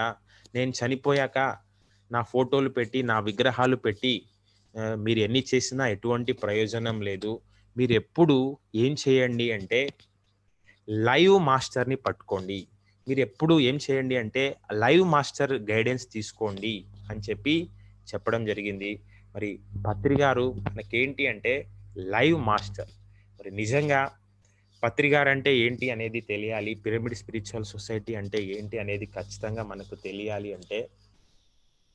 నేను చనిపోయాక నా ఫోటోలు పెట్టి, నా విగ్రహాలు పెట్టి మీరు ఎన్ని చేసినా ఎటువంటి ప్రయోజనం లేదు. మీరెప్పుడు ఏం చేయండి అంటే లైవ్ మాస్టర్‌ని పట్టుకోండి. మీరెప్పుడు ఏం చేయండి అంటే లైవ్ మాస్టర్ గైడెన్స్ తీసుకోండి అని చెప్పడం జరిగింది. మరి పత్రి గారు మనకేంటి అంటే లైవ్ మాస్టర్. మరి నిజంగా పత్రి గారంటే ఏంటి అనేది తెలియాలి. పిరమిడ్ స్పిరిచువల్ సొసైటీ అంటే ఏంటి అనేది ఖచ్చితంగా మనకు తెలియాలి అంటే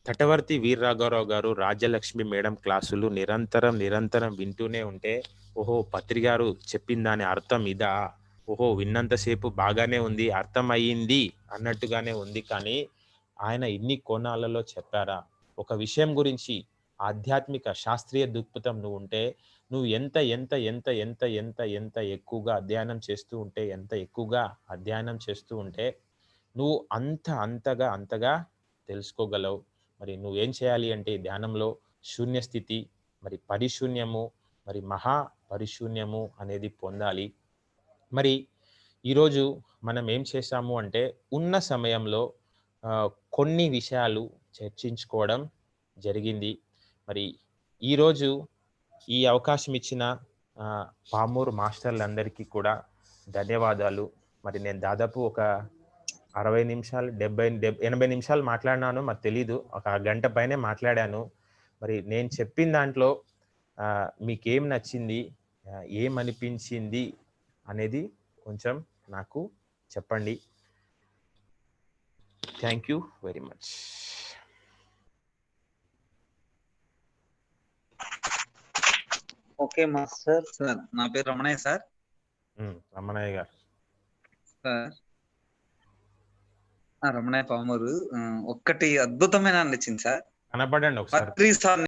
తటవర్తి వీరరాఘవరావు గారు, రాజ్యలక్ష్మి మేడం క్లాసులు నిరంతరం వింటూనే ఉంటే, ఓహో! పత్రి గారు చెప్పిన దాని అర్థం ఇదా? ఓహో! విన్నంత సేపు బాగానే ఉంది, అర్థమయ్యింది అన్నట్టుగానే ఉంది. కానీ ఆయన ఇన్ని కోణాలలో చెప్పారా? ఒక విషయం గురించి ఆధ్యాత్మిక శాస్త్రీయ దృక్పథం నువ్వుంటే, నువ్వు ఎంత ఎక్కువగా అధ్యయనం చేస్తూ ఉంటే, నువ్వు అంతగా తెలుసుకోగలవు. మరి నువ్వేం చేయాలి అంటే ధ్యానంలో శూన్య స్థితి, మరి పరిశూన్యము, మరి మహా పరిశూన్యము అనేది పొందాలి. మరి ఈరోజు మనం ఏం చేశాము అంటే ఉన్న సమయంలో కొన్ని విషయాలు చర్చించుకోవడం జరిగింది. మరి ఈరోజు ఈ అవకాశం ఇచ్చిన పామూరు మాస్టర్లందరికీ కూడా ధన్యవాదాలు. మరి నేను దాదాపు ఒక 60 నిమిషాలు 80 నిమిషాలు మాట్లాడినానో మరి తెలీదు. ఒక గంట పైనే మాట్లాడాను. మరి నేను చెప్పిన దాంట్లో మీకేం నచ్చింది? ఏమనిపించింది? అనేది కొంచెం నాకు చెప్పండి. Thank you very much. Okay master. Sir నా పేరు రమణయ్య సార్. రమణయ్య గారు. సార్ రమణయ్య పామూరు. ఒక్కటి అద్భుతమైన అనిపించింది సార్. కనపడండి ఒకసారి. పత్రి సార్